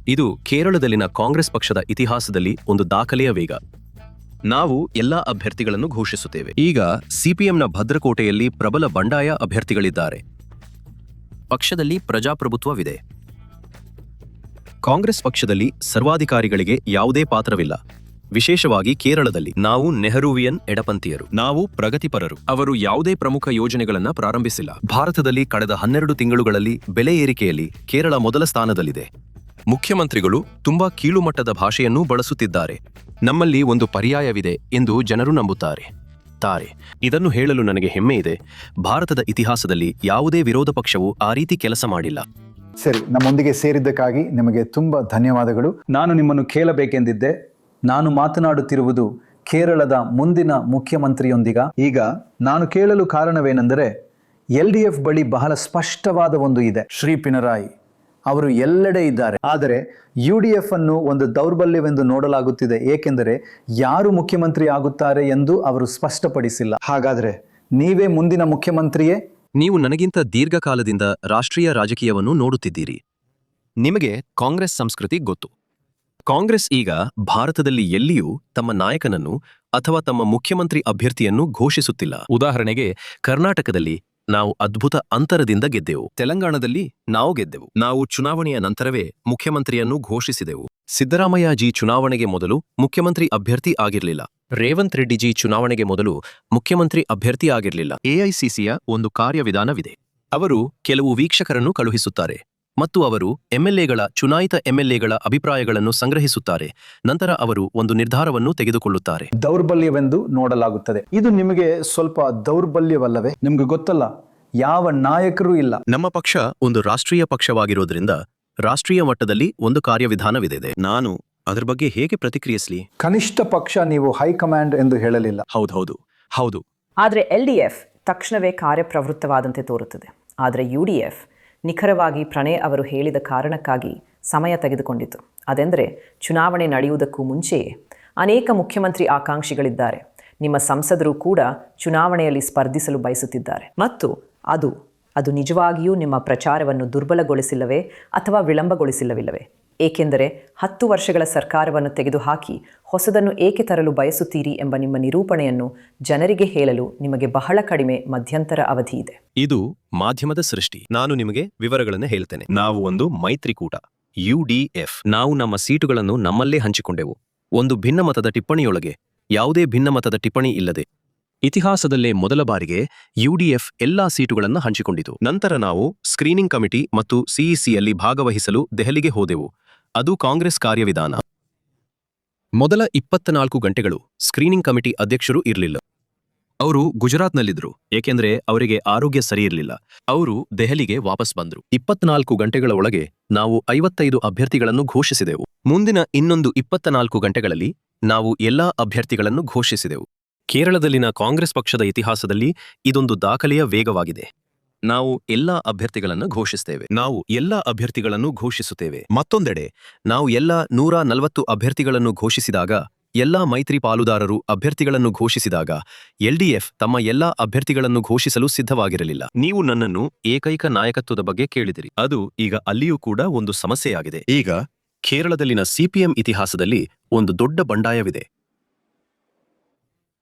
ಇದು ಕೇರಳದಲ್ಲಿನ ಕಾಂಗ್ರೆಸ್ ಪಕ್ಷದ ಇತಿಹಾಸದಲ್ಲಿ ಒಂದು ದಾಖಲೆಯ ವೇಗ. ನಾವು ಎಲ್ಲಾ ಅಭ್ಯರ್ಥಿಗಳನ್ನು ಘೋಷಿಸುತ್ತೇವೆ. ಈಗ ಸಿಪಿಎಂನ ಭದ್ರಕೋಟೆಯಲ್ಲಿ ಪ್ರಬಲ ಬಂಡಾಯ ಅಭ್ಯರ್ಥಿಗಳಿದ್ದಾರೆ. ಪಕ್ಷದಲ್ಲಿ ಪ್ರಜಾಪ್ರಭುತ್ವವಿದೆ. ಕಾಂಗ್ರೆಸ್ ಪಕ್ಷದಲ್ಲಿ ಸರ್ವಾಧಿಕಾರಿಗಳಿಗೆ ಯಾವುದೇ ಪಾತ್ರವಿಲ್ಲ. ವಿಶೇಷವಾಗಿ ಕೇರಳದಲ್ಲಿ ನಾವು ನೆಹರೂವಿಯನ್ ಎಡಪಂಥೀಯರು. ನಾವು ಪ್ರಗತಿಪರರು. ಅವರು ಯಾವುದೇ ಪ್ರಮುಖ ಯೋಜನೆಗಳನ್ನ ಪ್ರಾರಂಭಿಸಿಲ್ಲ. ಭಾರತದಲ್ಲಿ ಕಳೆದ 12 ತಿಂಗಳುಗಳಲ್ಲಿ ಬೆಲೆ ಏರಿಕೆಯಲ್ಲಿ ಕೇರಳ ಮೊದಲ ಸ್ಥಾನದಲ್ಲಿದೆ. ಮುಖ್ಯಮಂತ್ರಿಗಳು ತುಂಬಾ ಕೀಳುಮಟ್ಟದ ಭಾಷೆಯನ್ನೂ ಬಳಸುತ್ತಿದ್ದಾರೆ. ನಮ್ಮಲ್ಲಿ ಒಂದು ಪರ್ಯಾಯವಿದೆ ಎಂದು ಜನರು ನಂಬುತ್ತಾರೆ. ಇದನ್ನು ಹೇಳಲು ನನಗೆ ಹೆಮ್ಮೆ ಇದೆ. ಭಾರತದ ಇತಿಹಾಸದಲ್ಲಿ ಯಾವುದೇ ವಿರೋಧ ಪಕ್ಷವು ಆ ರೀತಿ ಕೆಲಸ ಮಾಡಿಲ್ಲ. ಸರಿ, ನಮ್ಮೊಂದಿಗೆ ಸೇರಿದ್ದಕ್ಕಾಗಿ ನಿಮಗೆ ತುಂಬಾ ಧನ್ಯವಾದಗಳು. ನಾನು ನಿಮ್ಮನ್ನು ಕೇಳಬೇಕೆಂದಿದ್ದೆ. ನಾನು ಮಾತನಾಡುತ್ತಿರುವುದು ಕೇರಳದ ಮುಂದಿನ ಮುಖ್ಯಮಂತ್ರಿಯೊಂದಿಗ. ಈಗ ನಾನು ಕೇಳಲು ಕಾರಣವೇನೆಂದರೆ, LDF ಬಳಿ ಬಹಳ ಸ್ಪಷ್ಟವಾದ ಒಂದು ಇದೆ. ಶ್ರೀ ಪಿಣರಾಯಿ ಅವರು ಎಲ್ಲೆಡೆ ಇದ್ದಾರೆ. ಆದರೆ UDF ಅನ್ನು ಒಂದು ದೌರ್ಬಲ್ಯವೆಂದು ನೋಡಲಾಗುತ್ತಿದೆ. ಏಕೆಂದರೆ ಯಾರು ಮುಖ್ಯಮಂತ್ರಿ ಆಗುತ್ತಾರೆ ಎಂದು ಅವರು ಸ್ಪಷ್ಟಪಡಿಸಿಲ್ಲ. ಹಾಗಾದರೆ ನೀವೇ ಮುಂದಿನ ಮುಖ್ಯಮಂತ್ರಿಯೇ? ನೀವು ನನಗಿಂತ ದೀರ್ಘಕಾಲದಿಂದ ರಾಷ್ಟ್ರೀಯ ರಾಜಕೀಯವನ್ನು ನೋಡುತ್ತಿದ್ದೀರಿ. ನಿಮಗೆ ಕಾಂಗ್ರೆಸ್ ಸಂಸ್ಕೃತಿ ಗೊತ್ತು. ಕಾಂಗ್ರೆಸ್ ಈಗ ಭಾರತದಲ್ಲಿ ಎಲ್ಲಿಯೂ ತಮ್ಮ ನಾಯಕನನ್ನು ಅಥವಾ ತಮ್ಮ ಮುಖ್ಯಮಂತ್ರಿ ಅಭ್ಯರ್ಥಿಯನ್ನು ಘೋಷಿಸುತ್ತಿಲ್ಲ. ಉದಾಹರಣೆಗೆ, ಕರ್ನಾಟಕದಲ್ಲಿ ನಾವು ಅದ್ಭುತ ಅಂತರದಿಂದ ಗೆದ್ದೆವು. ತೆಲಂಗಾಣದಲ್ಲಿ ನಾವು ಗೆದ್ದೆವು. ನಾವು ಚುನಾವಣೆಯ ನಂತರವೇ ಮುಖ್ಯಮಂತ್ರಿಯನ್ನು ಘೋಷಿಸಿದೆವು. ಸಿದ್ದರಾಮಯ್ಯ ಜಿ ಚುನಾವಣೆಗೆ ಮೊದಲು ಮುಖ್ಯಮಂತ್ರಿ ಅಭ್ಯರ್ಥಿ ಆಗಿರಲಿಲ್ಲ. ರೇವಂತ್ ರೆಡ್ಡಿ ಜಿ ಚುನಾವಣೆಗೆ ಮೊದಲು ಮುಖ್ಯಮಂತ್ರಿ ಅಭ್ಯರ್ಥಿ ಆಗಿರಲಿಲ್ಲ. AICCಯ ಒಂದು ಕಾರ್ಯವಿಧಾನವಿದೆ. ಅವರು ಕೆಲವು ವೀಕ್ಷಕರನ್ನು ಕಳುಹಿಸುತ್ತಾರೆ ಮತ್ತು ಅವರು ಚುನಾಯಿತ MLAಗಳ ಅಭಿಪ್ರಾಯಗಳನ್ನು ಸಂಗ್ರಹಿಸುತ್ತಾರೆ. ನಂತರ ಅವರು ಒಂದು ನಿರ್ಧಾರವನ್ನು ತೆಗೆದುಕೊಳ್ಳುತ್ತಾರೆ. ದೌರ್ಬಲ್ಯವೆಂದು ನೋಡಲಾಗುತ್ತದೆ. ಇದು ನಿಮಗೆ ಸ್ವಲ್ಪ ದೌರ್ಬಲ್ಯವಲ್ಲವೇ? ನಿಮ್ಗೆ ಗೊತ್ತಲ್ಲ, ಯಾವ ನಾಯಕರೂ ಇಲ್ಲ. ನಮ್ಮ ಪಕ್ಷ ಒಂದು ರಾಷ್ಟ್ರೀಯ ಪಕ್ಷವಾಗಿರೋದ್ರಿಂದ ರಾಷ್ಟ್ರೀಯ ಮಟ್ಟದಲ್ಲಿ ಒಂದು ಕಾರ್ಯವಿಧಾನವಿದೆ. ನಾನು ಅದರ ಬಗ್ಗೆ ಹೇಗೆ ಪ್ರತಿಕ್ರಿಯಿಸಲಿ? ಕನಿಷ್ಠ ಪಕ್ಷ ನೀವು ಹೈಕಮಾಂಡ್ ಎಂದು ಹೇಳಲಿಲ್ಲ. ಹೌದು. ಆದರೆ LDF ತಕ್ಷಣವೇ ಕಾರ್ಯಪ್ರವೃತ್ತವಾದಂತೆ ತೋರುತ್ತದೆ. ಆದರೆ UDF ನಿಖರವಾಗಿ ಪ್ರಣಯ್ ಅವರು ಹೇಳಿದ ಕಾರಣಕ್ಕಾಗಿ ಸಮಯ ತೆಗೆದುಕೊಂಡಿತು. ಅದೆಂದರೆ, ಚುನಾವಣೆ ನಡೆಯುವುದಕ್ಕೂ ಮುಂಚೆಯೇ ಅನೇಕ ಮುಖ್ಯಮಂತ್ರಿ ಆಕಾಂಕ್ಷಿಗಳಿದ್ದಾರೆ. ನಿಮ್ಮ ಸಂಸದರು ಕೂಡ ಚುನಾವಣೆಯಲ್ಲಿ ಸ್ಪರ್ಧಿಸಲು ಬಯಸುತ್ತಿದ್ದಾರೆ. ಮತ್ತು ಅದು ನಿಜವಾಗಿಯೂ ನಿಮ್ಮ ಪ್ರಚಾರವನ್ನು ದುರ್ಬಲಗೊಳಿಸಿಲ್ಲವೇ ಅಥವಾ ವಿಳಂಬಗೊಳಿಸಿಲ್ಲವಿಲ್ಲವೇ? ಏಕೆಂದರೆ 10 ವರ್ಷಗಳ ಸರ್ಕಾರವನ್ನು ತೆಗೆದುಹಾಕಿ ಹೊಸದನ್ನು ಏಕೆ ತರಲು ಬಯಸುತ್ತೀರಿ ಎಂಬ ನಿಮ್ಮ ನಿರೂಪಣೆಯನ್ನು ಜನರಿಗೆ ಹೇಳಲು ನಿಮಗೆ ಬಹಳ ಕಡಿಮೆ ಮಧ್ಯಂತರ ಅವಧಿ ಇದೆ. ಇದು ಮಾಧ್ಯಮದ ಸೃಷ್ಟಿ. ನಾನು ನಿಮಗೆ ವಿವರಗಳನ್ನು ಹೇಳ್ತೇನೆ. ನಾವು ಒಂದು ಮೈತ್ರಿಕೂಟ, UDF. ನಾವು ನಮ್ಮ ಸೀಟುಗಳನ್ನು ನಮ್ಮಲ್ಲೇ ಹಂಚಿಕೊಂಡೆವು. ಒಂದು ಭಿನ್ನಮತದ ಟಿಪ್ಪಣಿಯೊಳಗೆ ಯಾವುದೇ ಭಿನ್ನಮತದ ಟಿಪ್ಪಣಿ ಇಲ್ಲದೆ. ಇತಿಹಾಸದಲ್ಲೇ ಮೊದಲ ಬಾರಿಗೆ UDF ಎಲ್ಲಾ ಸೀಟುಗಳನ್ನು ಹಂಚಿಕೊಂಡಿತು. ನಂತರ ನಾವು ಸ್ಕ್ರೀನಿಂಗ್ ಕಮಿಟಿ ಮತ್ತು CECಯಲ್ಲಿ ಭಾಗವಹಿಸಲು ದೆಹಲಿಗೆ ಹೋದೆವು. ಅದು ಕಾಂಗ್ರೆಸ್ ಕಾರ್ಯವಿಧಾನ. ಮೊದಲ 24 ಗಂಟೆಗಳು ಸ್ಕ್ರೀನಿಂಗ್ ಕಮಿಟಿ ಅಧ್ಯಕ್ಷರು ಇರಲಿಲ್ಲ. ಅವರು ಗುಜರಾತ್ನಲ್ಲಿದ್ದರು, ಏಕೆಂದರೆ ಅವರಿಗೆ ಆರೋಗ್ಯ ಸರಿಯಿರಲಿಲ್ಲ. ಅವರು ದೆಹಲಿಗೆ ವಾಪಸ್ ಬಂದರು. 24 ಗಂಟೆಗಳ ಒಳಗೆ ನಾವು 55 ಅಭ್ಯರ್ಥಿಗಳನ್ನು ಘೋಷಿಸಿದೆವು. ಮುಂದಿನ ಇನ್ನೊಂದು 24 ಗಂಟೆಗಳಲ್ಲಿ ನಾವು ಎಲ್ಲಾ ಅಭ್ಯರ್ಥಿಗಳನ್ನು ಘೋಷಿಸಿದೆವು. ಕೇರಳದಲ್ಲಿನ ಕಾಂಗ್ರೆಸ್ ಪಕ್ಷದ ಇತಿಹಾಸದಲ್ಲಿ ಇದೊಂದು ದಾಖಲೆಯ ವೇಗವಾಗಿದೆ. ನಾವು ಎಲ್ಲಾ ಅಭ್ಯರ್ಥಿಗಳನ್ನು ಘೋಷಿಸುತ್ತೇವೆ. ಮತ್ತೊಂದೆಡೆ ನಾವು ಎಲ್ಲ 140 ಅಭ್ಯರ್ಥಿಗಳನ್ನು ಘೋಷಿಸಿದಾಗ, ಎಲ್ಲಾ ಮೈತ್ರಿ ಪಾಲುದಾರರು ಅಭ್ಯರ್ಥಿಗಳನ್ನು ಘೋಷಿಸಿದಾಗ, LDF ತಮ್ಮ ಎಲ್ಲಾ ಅಭ್ಯರ್ಥಿಗಳನ್ನು ಘೋಷಿಸಲು ಸಿದ್ಧವಾಗಿರಲಿಲ್ಲ. ನೀವು ನನ್ನನ್ನು ಏಕೈಕ ನಾಯಕತ್ವದ ಬಗ್ಗೆ ಕೇಳಿದಿರಿ. ಅದು ಈಗ ಅಲ್ಲಿಯೂ ಕೂಡ ಒಂದು ಸಮಸ್ಯೆಯಾಗಿದೆ. ಈಗ ಕೇರಳದಲ್ಲಿನ CPM ಇತಿಹಾಸದಲ್ಲಿ ಒಂದು ದೊಡ್ಡ ಬಂಡಾಯವಿದೆ.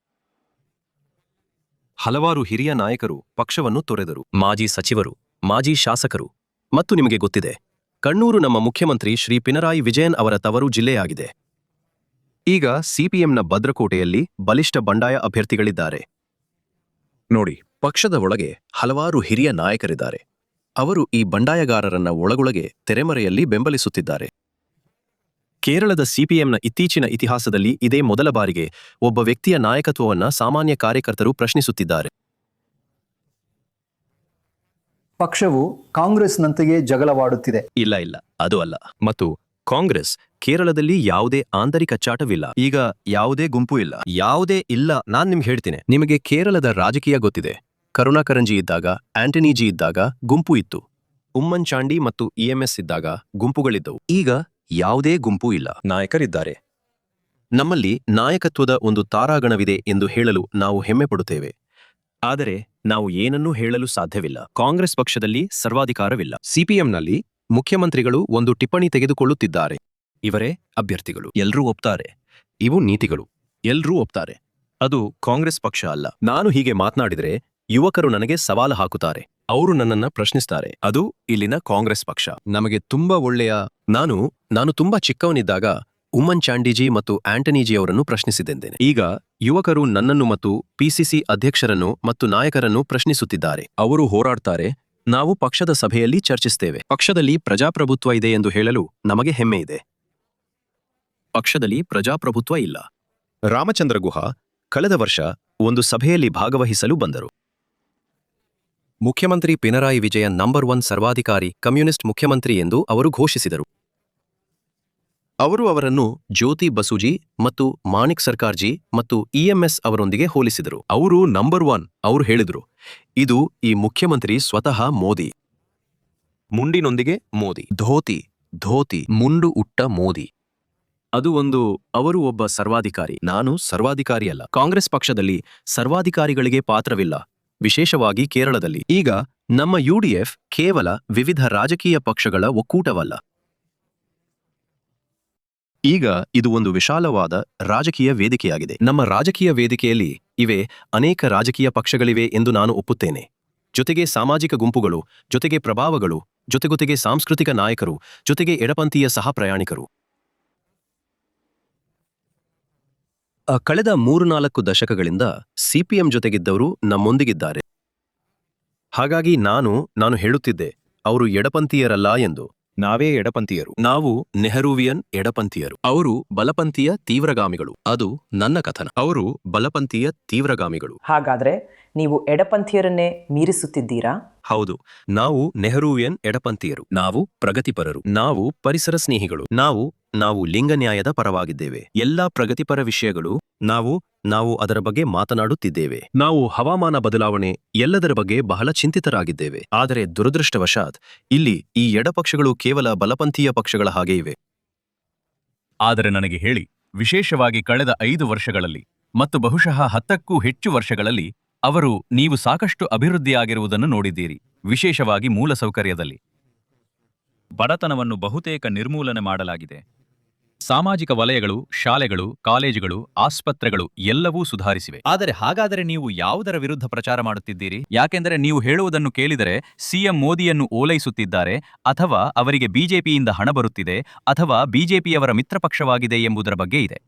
ಹಲವಾರು ಹಿರಿಯ ನಾಯಕರು ಪಕ್ಷವನ್ನು ತೊರೆದರು. ಮಾಜಿ ಸಚಿವರು, ಮಾಜಿ ಶಾಸಕರು. ಮತ್ತು ನಿಮಗೆ ಗೊತ್ತಿದೆ, ಕಣ್ಣೂರು ನಮ್ಮ ಮುಖ್ಯಮಂತ್ರಿ ಶ್ರೀ ಪಿಣರಾಯಿ ವಿಜಯನ್ ಅವರ ತವರು ಜಿಲ್ಲೆಯಾಗಿದೆ. ಈಗ CPMನ ಭದ್ರಕೋಟೆಯಲ್ಲಿ ಬಲಿಷ್ಠ ಬಂಡಾಯ ಅಭ್ಯರ್ಥಿಗಳಿದ್ದಾರೆ. ನೋಡಿ, ಪಕ್ಷದ ಒಳಗೆ ಹಲವಾರು ಹಿರಿಯ ನಾಯಕರಿದ್ದಾರೆ. ಅವರು ಈ ಬಂಡಾಯಗಾರರನ್ನ ಒಳಗೊಳಗೆ ತೆರೆಮರೆಯಲ್ಲಿ ಬೆಂಬಲಿಸುತ್ತಿದ್ದಾರೆ. ಕೇರಳದ CPMನ ಇತ್ತೀಚಿನ ಇತಿಹಾಸದಲ್ಲಿ ಇದೇ ಮೊದಲ ಬಾರಿಗೆ ಒಬ್ಬ ವ್ಯಕ್ತಿಯ ನಾಯಕತ್ವವನ್ನ ಸಾಮಾನ್ಯ ಕಾರ್ಯಕರ್ತರು ಪ್ರಶ್ನಿಸುತ್ತಿದ್ದಾರೆ. ಪಕ್ಷವು ಕಾಂಗ್ರೆಸ್ನಂತೆಯೇ ಜಗಳವಾಡುತ್ತಿದೆ. ಇಲ್ಲ, ಅದು ಅಲ್ಲ. ಮತ್ತು ಕಾಂಗ್ರೆಸ್ ಕೇರಳದಲ್ಲಿ ಯಾವುದೇ ಆಂತರಿಕ ಚಾಟವಿಲ್ಲ. ಈಗ ಯಾವುದೇ ಗುಂಪು ಇಲ್ಲ. ನಾನ್ ನಿಮ್ಗೆ ಹೇಳ್ತೀನಿ. ನಿಮಗೆ ಕೇರಳದ ರಾಜಕೀಯ ಗೊತ್ತಿದೆ. ಕರುಣಾಕರಂಜಿ ಇದ್ದಾಗ, ಆಂಟನಿ ಜಿ ಇದ್ದಾಗ ಗುಂಪು ಇತ್ತು. ಉಮ್ಮನ್ ಚಾಂಡಿ ಮತ್ತು EMS ಇದ್ದಾಗ ಗುಂಪುಗಳಿದ್ದವು. ಈಗ ಯಾವುದೇ ಗುಂಪು ಇಲ್ಲ, ನಾಯಕರಿದ್ದಾರೆ. ನಮ್ಮಲ್ಲಿ ನಾಯಕತ್ವದ ಒಂದು ತಾರಾಗಣವಿದೆ ಎಂದು ಹೇಳಲು ನಾವು ಹೆಮ್ಮೆ ಪಡುತ್ತೇವೆ. ಆದರೆ ನಾವು ಏನನ್ನೂ ಹೇಳಲು ಸಾಧ್ಯವಿಲ್ಲ. ಕಾಂಗ್ರೆಸ್ ಪಕ್ಷದಲ್ಲಿ ಸರ್ವಾಧಿಕಾರವಿಲ್ಲ. CPMನಲ್ಲಿ ಮುಖ್ಯಮಂತ್ರಿಗಳು ಒಂದು ಟಿಪ್ಪಣಿ ತೆಗೆದುಕೊಳ್ಳುತ್ತಿದ್ದಾರೆ. ಇವರೇ ಅಭ್ಯರ್ಥಿಗಳು. ಎಲ್ರೂ ಒಪ್ತಾರೆ. ಇವು ನೀತಿಗಳು. ಎಲ್ರೂ ಒಪ್ತಾರೆ. ಅದು ಕಾಂಗ್ರೆಸ್ ಪಕ್ಷ ಅಲ್ಲ. ನಾನು ಹೀಗೆ ಮಾತನಾಡಿದ್ರೆ ಯುವಕರು ನನಗೆ ಸವಾಲು ಹಾಕುತ್ತಾರೆ. ಅವರು ನನ್ನನ್ನ ಪ್ರಶ್ನಿಸ್ತಾರೆ. ಅದು ಇಲ್ಲಿನ ಕಾಂಗ್ರೆಸ್ ಪಕ್ಷ. ನಮಗೆ ತುಂಬಾ ಒಳ್ಳೆಯ ನಾನು ತುಂಬಾ ಚಿಕ್ಕವನಿದ್ದಾಗ ಉಮ್ಮನ್ ಚಾಂಡಿಜಿ ಮತ್ತು ಆಂಟನಿಜಿ ಅವರನ್ನು ಪ್ರಶ್ನಿಸಿದ್ದೇನೆ. ಈಗ ಯುವಕರು ನನ್ನನ್ನು ಮತ್ತು ಪಿಸಿಸಿ ಅಧ್ಯಕ್ಷರನ್ನು ಮತ್ತು ನಾಯಕರನ್ನು ಪ್ರಶ್ನಿಸುತ್ತಿದ್ದಾರೆ. ಅವರು ಹೋರಾಡ್ತಾರೆ. ನಾವು ಪಕ್ಷದ ಸಭೆಯಲ್ಲಿ ಚರ್ಚಿಸುತ್ತೇವೆ. ಪಕ್ಷದಲ್ಲಿ ಪ್ರಜಾಪ್ರಭುತ್ವ ಇದೆ ಎಂದು ಹೇಳಲು ನಮಗೆ ಹೆಮ್ಮೆ ಇದೆ. ಪಕ್ಷದಲ್ಲಿ ಪ್ರಜಾಪ್ರಭುತ್ವ ಇಲ್ಲ. ರಾಮಚಂದ್ರ ಗುಹಾ ಕಳೆದ ವರ್ಷ ಒಂದು ಸಭೆಯಲ್ಲಿ ಭಾಗವಹಿಸಲು ಬಂದರು. ಮುಖ್ಯಮಂತ್ರಿ ಪಿನರಾಯಿ ವಿಜಯನ್ ನಂಬರ್ 1 ಸರ್ವಾಧಿಕಾರಿ ಕಮ್ಯುನಿಸ್ಟ್ ಮುಖ್ಯಮಂತ್ರಿ ಎಂದು ಅವರು ಘೋಷಿಸಿದರು. ಅವರು ಅವರನ್ನು ಜ್ಯೋತಿ ಬಸುಜಿ ಮತ್ತು ಮಾಣಿಕ್ ಸರ್ಕಾರ್ಜಿ ಮತ್ತು ಇಎಂಎಸ್ ಅವರೊಂದಿಗೆ ಹೋಲಿಸಿದರು. ಅವರು ನಂಬರ್ 1. ಅವರು ಹೇಳಿದರು, ಇದು ಈ ಮುಖ್ಯಮಂತ್ರಿ ಸ್ವತಃ ಮೋದಿ. ಮುಂಡಿನೊಂದಿಗೆ ಮೋದಿ. ಧೋತಿ ಮುಂಡು ಉಟ್ಟ ಮೋದಿ. ಅವರು ಒಬ್ಬ ಸರ್ವಾಧಿಕಾರಿ. ನಾನು ಸರ್ವಾಧಿಕಾರಿಯಲ್ಲ. ಕಾಂಗ್ರೆಸ್ ಪಕ್ಷದಲ್ಲಿ ಸರ್ವಾಧಿಕಾರಿಗಳಿಗೆ ಪಾತ್ರವಿಲ್ಲ, ವಿಶೇಷವಾಗಿ ಕೇರಳದಲ್ಲಿ. ಈಗ ನಮ್ಮ ಯುಡಿಎಫ್ ಕೇವಲ ವಿವಿಧ ರಾಜಕೀಯ ಪಕ್ಷಗಳ ಒಕ್ಕೂಟವಲ್ಲ. ಈಗ ಇದು ಒಂದು ವಿಶಾಲವಾದ ರಾಜಕೀಯ ವೇದಿಕೆಯಾಗಿದೆ. ನಮ್ಮ ರಾಜಕೀಯ ವೇದಿಕೆಯಲ್ಲಿ ಅನೇಕ ರಾಜಕೀಯ ಪಕ್ಷಗಳಿವೆ ಎಂದು ನಾನು ಒಪ್ಪುತ್ತೇನೆ. ಜೊತೆಗೆ ಸಾಮಾಜಿಕ ಗುಂಪುಗಳು, ಜೊತೆಗೆ ಪ್ರಭಾವಗಳು, ಜೊತೆಗೆ ಸಾಂಸ್ಕೃತಿಕ ನಾಯಕರು, ಜೊತೆಗೆ ಎಡಪಂಥೀಯ ಸಹ ಪ್ರಯಾಣಿಕರು. ಕಳೆದ 3-4 ದಶಕಗಳಿಂದ ಸಿಪಿಎಂ ಜೊತೆಗಿದ್ದವರು ನಮ್ಮೊಂದಿಗಿದ್ದಾರೆ. ಹಾಗಾಗಿ ನಾನು ಹೇಳುತ್ತಿದ್ದೆ, ಅವರು ಎಡಪಂಥೀಯರಲ್ಲ ಎಂದು. ನಾವೇ ಎಡಪಂಥೀಯರು. ನಾವು ನೆಹರೂವಿಯನ್ ಎಡಪಂಥೀಯರು. ಅವರು ಬಲಪಂಥೀಯ ತೀವ್ರಗಾಮಿಗಳು. ಅದು ನನ್ನ ಕಥನ. ಅವರು ಬಲಪಂಥೀಯ ತೀವ್ರಗಾಮಿಗಳು. ಹಾಗಾದ್ರೆ ನೀವು ಎಡಪಂಥೀಯರನ್ನೇ ಮೀರಿಸುತ್ತಿದ್ದೀರಾ? ಹೌದು. ನಾವು ನೆಹರೂವಿಯನ್ ಎಡಪಂಥೀಯರು. ನಾವು ಪ್ರಗತಿಪರರು. ನಾವು ಪರಿಸರ ಸ್ನೇಹಿಗಳು. ನಾವು ಲಿಂಗ ನ್ಯಾಯದ ಪರವಾಗಿದ್ದೇವೆ. ಎಲ್ಲಾ ಪ್ರಗತಿಪರ ವಿಷಯಗಳು ನಾವು ಅದರ ಬಗ್ಗೆ ಮಾತನಾಡುತ್ತಿದ್ದೇವೆ. ನಾವು ಹವಾಮಾನ ಬದಲಾವಣೆ ಎಲ್ಲದರ ಬಗ್ಗೆ ಬಹಳ ಚಿಂತಿತರಾಗಿದ್ದೇವೆ. ಆದರೆ ದುರದೃಷ್ಟವಶಾತ್ ಇಲ್ಲಿ ಈ ಎಡಪಕ್ಷಗಳು ಕೇವಲ ಬಲಪಂಥೀಯ ಪಕ್ಷಗಳ ಹಾಗೆ ಇವೆ. ಆದರೆ ನನಗೆ ಹೇಳಿ, ವಿಶೇಷವಾಗಿ ಕಳೆದ 5 ವರ್ಷಗಳಲ್ಲಿ ಮತ್ತು ಬಹುಶಃ 10ಕ್ಕೂ ಹೆಚ್ಚು ವರ್ಷಗಳಲ್ಲಿ ನೀವು ಸಾಕಷ್ಟು ಅಭಿವೃದ್ಧಿಯಾಗಿರುವುದನ್ನು ನೋಡಿದ್ದೀರಿ. ವಿಶೇಷವಾಗಿ ಮೂಲಸೌಕರ್ಯದಲ್ಲಿ ಬಡತನವನ್ನು ಬಹುತೇಕ ನಿರ್ಮೂಲನೆ ಮಾಡಲಾಗಿದೆ. ಸಾಮಾಜಿಕ ವಲಯಗಳು, ಶಾಲೆಗಳು, ಕಾಲೇಜುಗಳು, ಆಸ್ಪತ್ರೆಗಳು ಎಲ್ಲವೂ ಸುಧಾರಿಸಿವೆ. ಆದರೆ ಹಾಗಾದರೆ ನೀವು ಯಾವುದರ ವಿರುದ್ಧ ಪ್ರಚಾರ ಮಾಡುತ್ತಿದ್ದೀರಿ? ಯಾಕೆಂದರೆ ನೀವು ಹೇಳುವುದನ್ನು ಕೇಳಿದರೆ ಸಿಎಂ ಮೋದಿಯನ್ನು ಓಲೈಸುತ್ತಿದ್ದಾರೆ, ಅಥವಾ ಅವರಿಗೆ ಬಿಜೆಪಿಯಿಂದ ಹಣ ಬರುತ್ತಿದೆ, ಅಥವಾ ಬಿಜೆಪಿಯವರ ಮಿತ್ರಪಕ್ಷವಾಗಿದೆ ಎಂಬುದರ ಬಗ್ಗೆ ಇದೆ.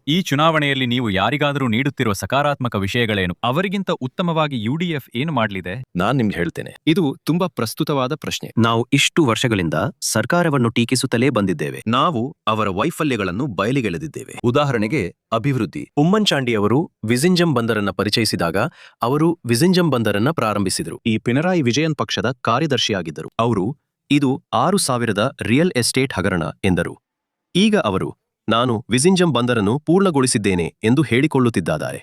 ಈ ಚುನಾವಣೆಯಲ್ಲಿ ನೀವು ಯಾರಿಗಾದರೂ ನೀಡುತ್ತಿರುವ ಸಕಾರಾತ್ಮಕ ವಿಷಯಗಳೇನು? ಅವರಿಗಿಂತ ಉತ್ತಮವಾಗಿ ಯುಡಿಎಫ್ ಏನು ಮಾಡಲಿದೆ? ನಾನ್ ನಿಮ್ಗೆ ಹೇಳ್ತೇನೆ. ಇದು ತುಂಬಾ ಪ್ರಸ್ತುತವಾದ ಪ್ರಶ್ನೆ. ನಾವು ಇಷ್ಟು ವರ್ಷಗಳಿಂದ ಸರ್ಕಾರವನ್ನು ಟೀಕಿಸುತ್ತಲೇ ಬಂದಿದ್ದೇವೆ. ನಾವು ಅವರ ವೈಫಲ್ಯಗಳನ್ನು ಬಯಲಿಗೆಳೆದಿದ್ದೇವೆ. ಉದಾಹರಣೆಗೆ ಅಭಿವೃದ್ಧಿ. ಉಮ್ಮನ್ ಚಾಂಡಿ ಅವರು ವಿಜಿಂಜಂ ಬಂದರನ್ನ ಪರಿಚಯಿಸಿದಾಗ ಅವರು ವಿಜಿಂಜಂ ಬಂದರನ್ನ ಪ್ರಾರಂಭಿಸಿದರು. ಈ ಪಿನರಾಯಿ ವಿಜಯನ್ ಪಕ್ಷದ ಕಾರ್ಯದರ್ಶಿಯಾಗಿದ್ದರು. ಅವರು ಇದು 6,000 ರಿಯಲ್ ಎಸ್ಟೇಟ್ ಹಗರಣ ಎಂದರು. ಈಗ ಅವರು ನಾನು ವಿಜಿಂಜಂ ಬಂದರನ್ನು ಪೂರ್ಣಗೊಳಿಸಿದ್ದೇನೆ ಎಂದು ಹೇಳಿಕೊಳ್ಳುತ್ತಿದ್ದಾರೆ.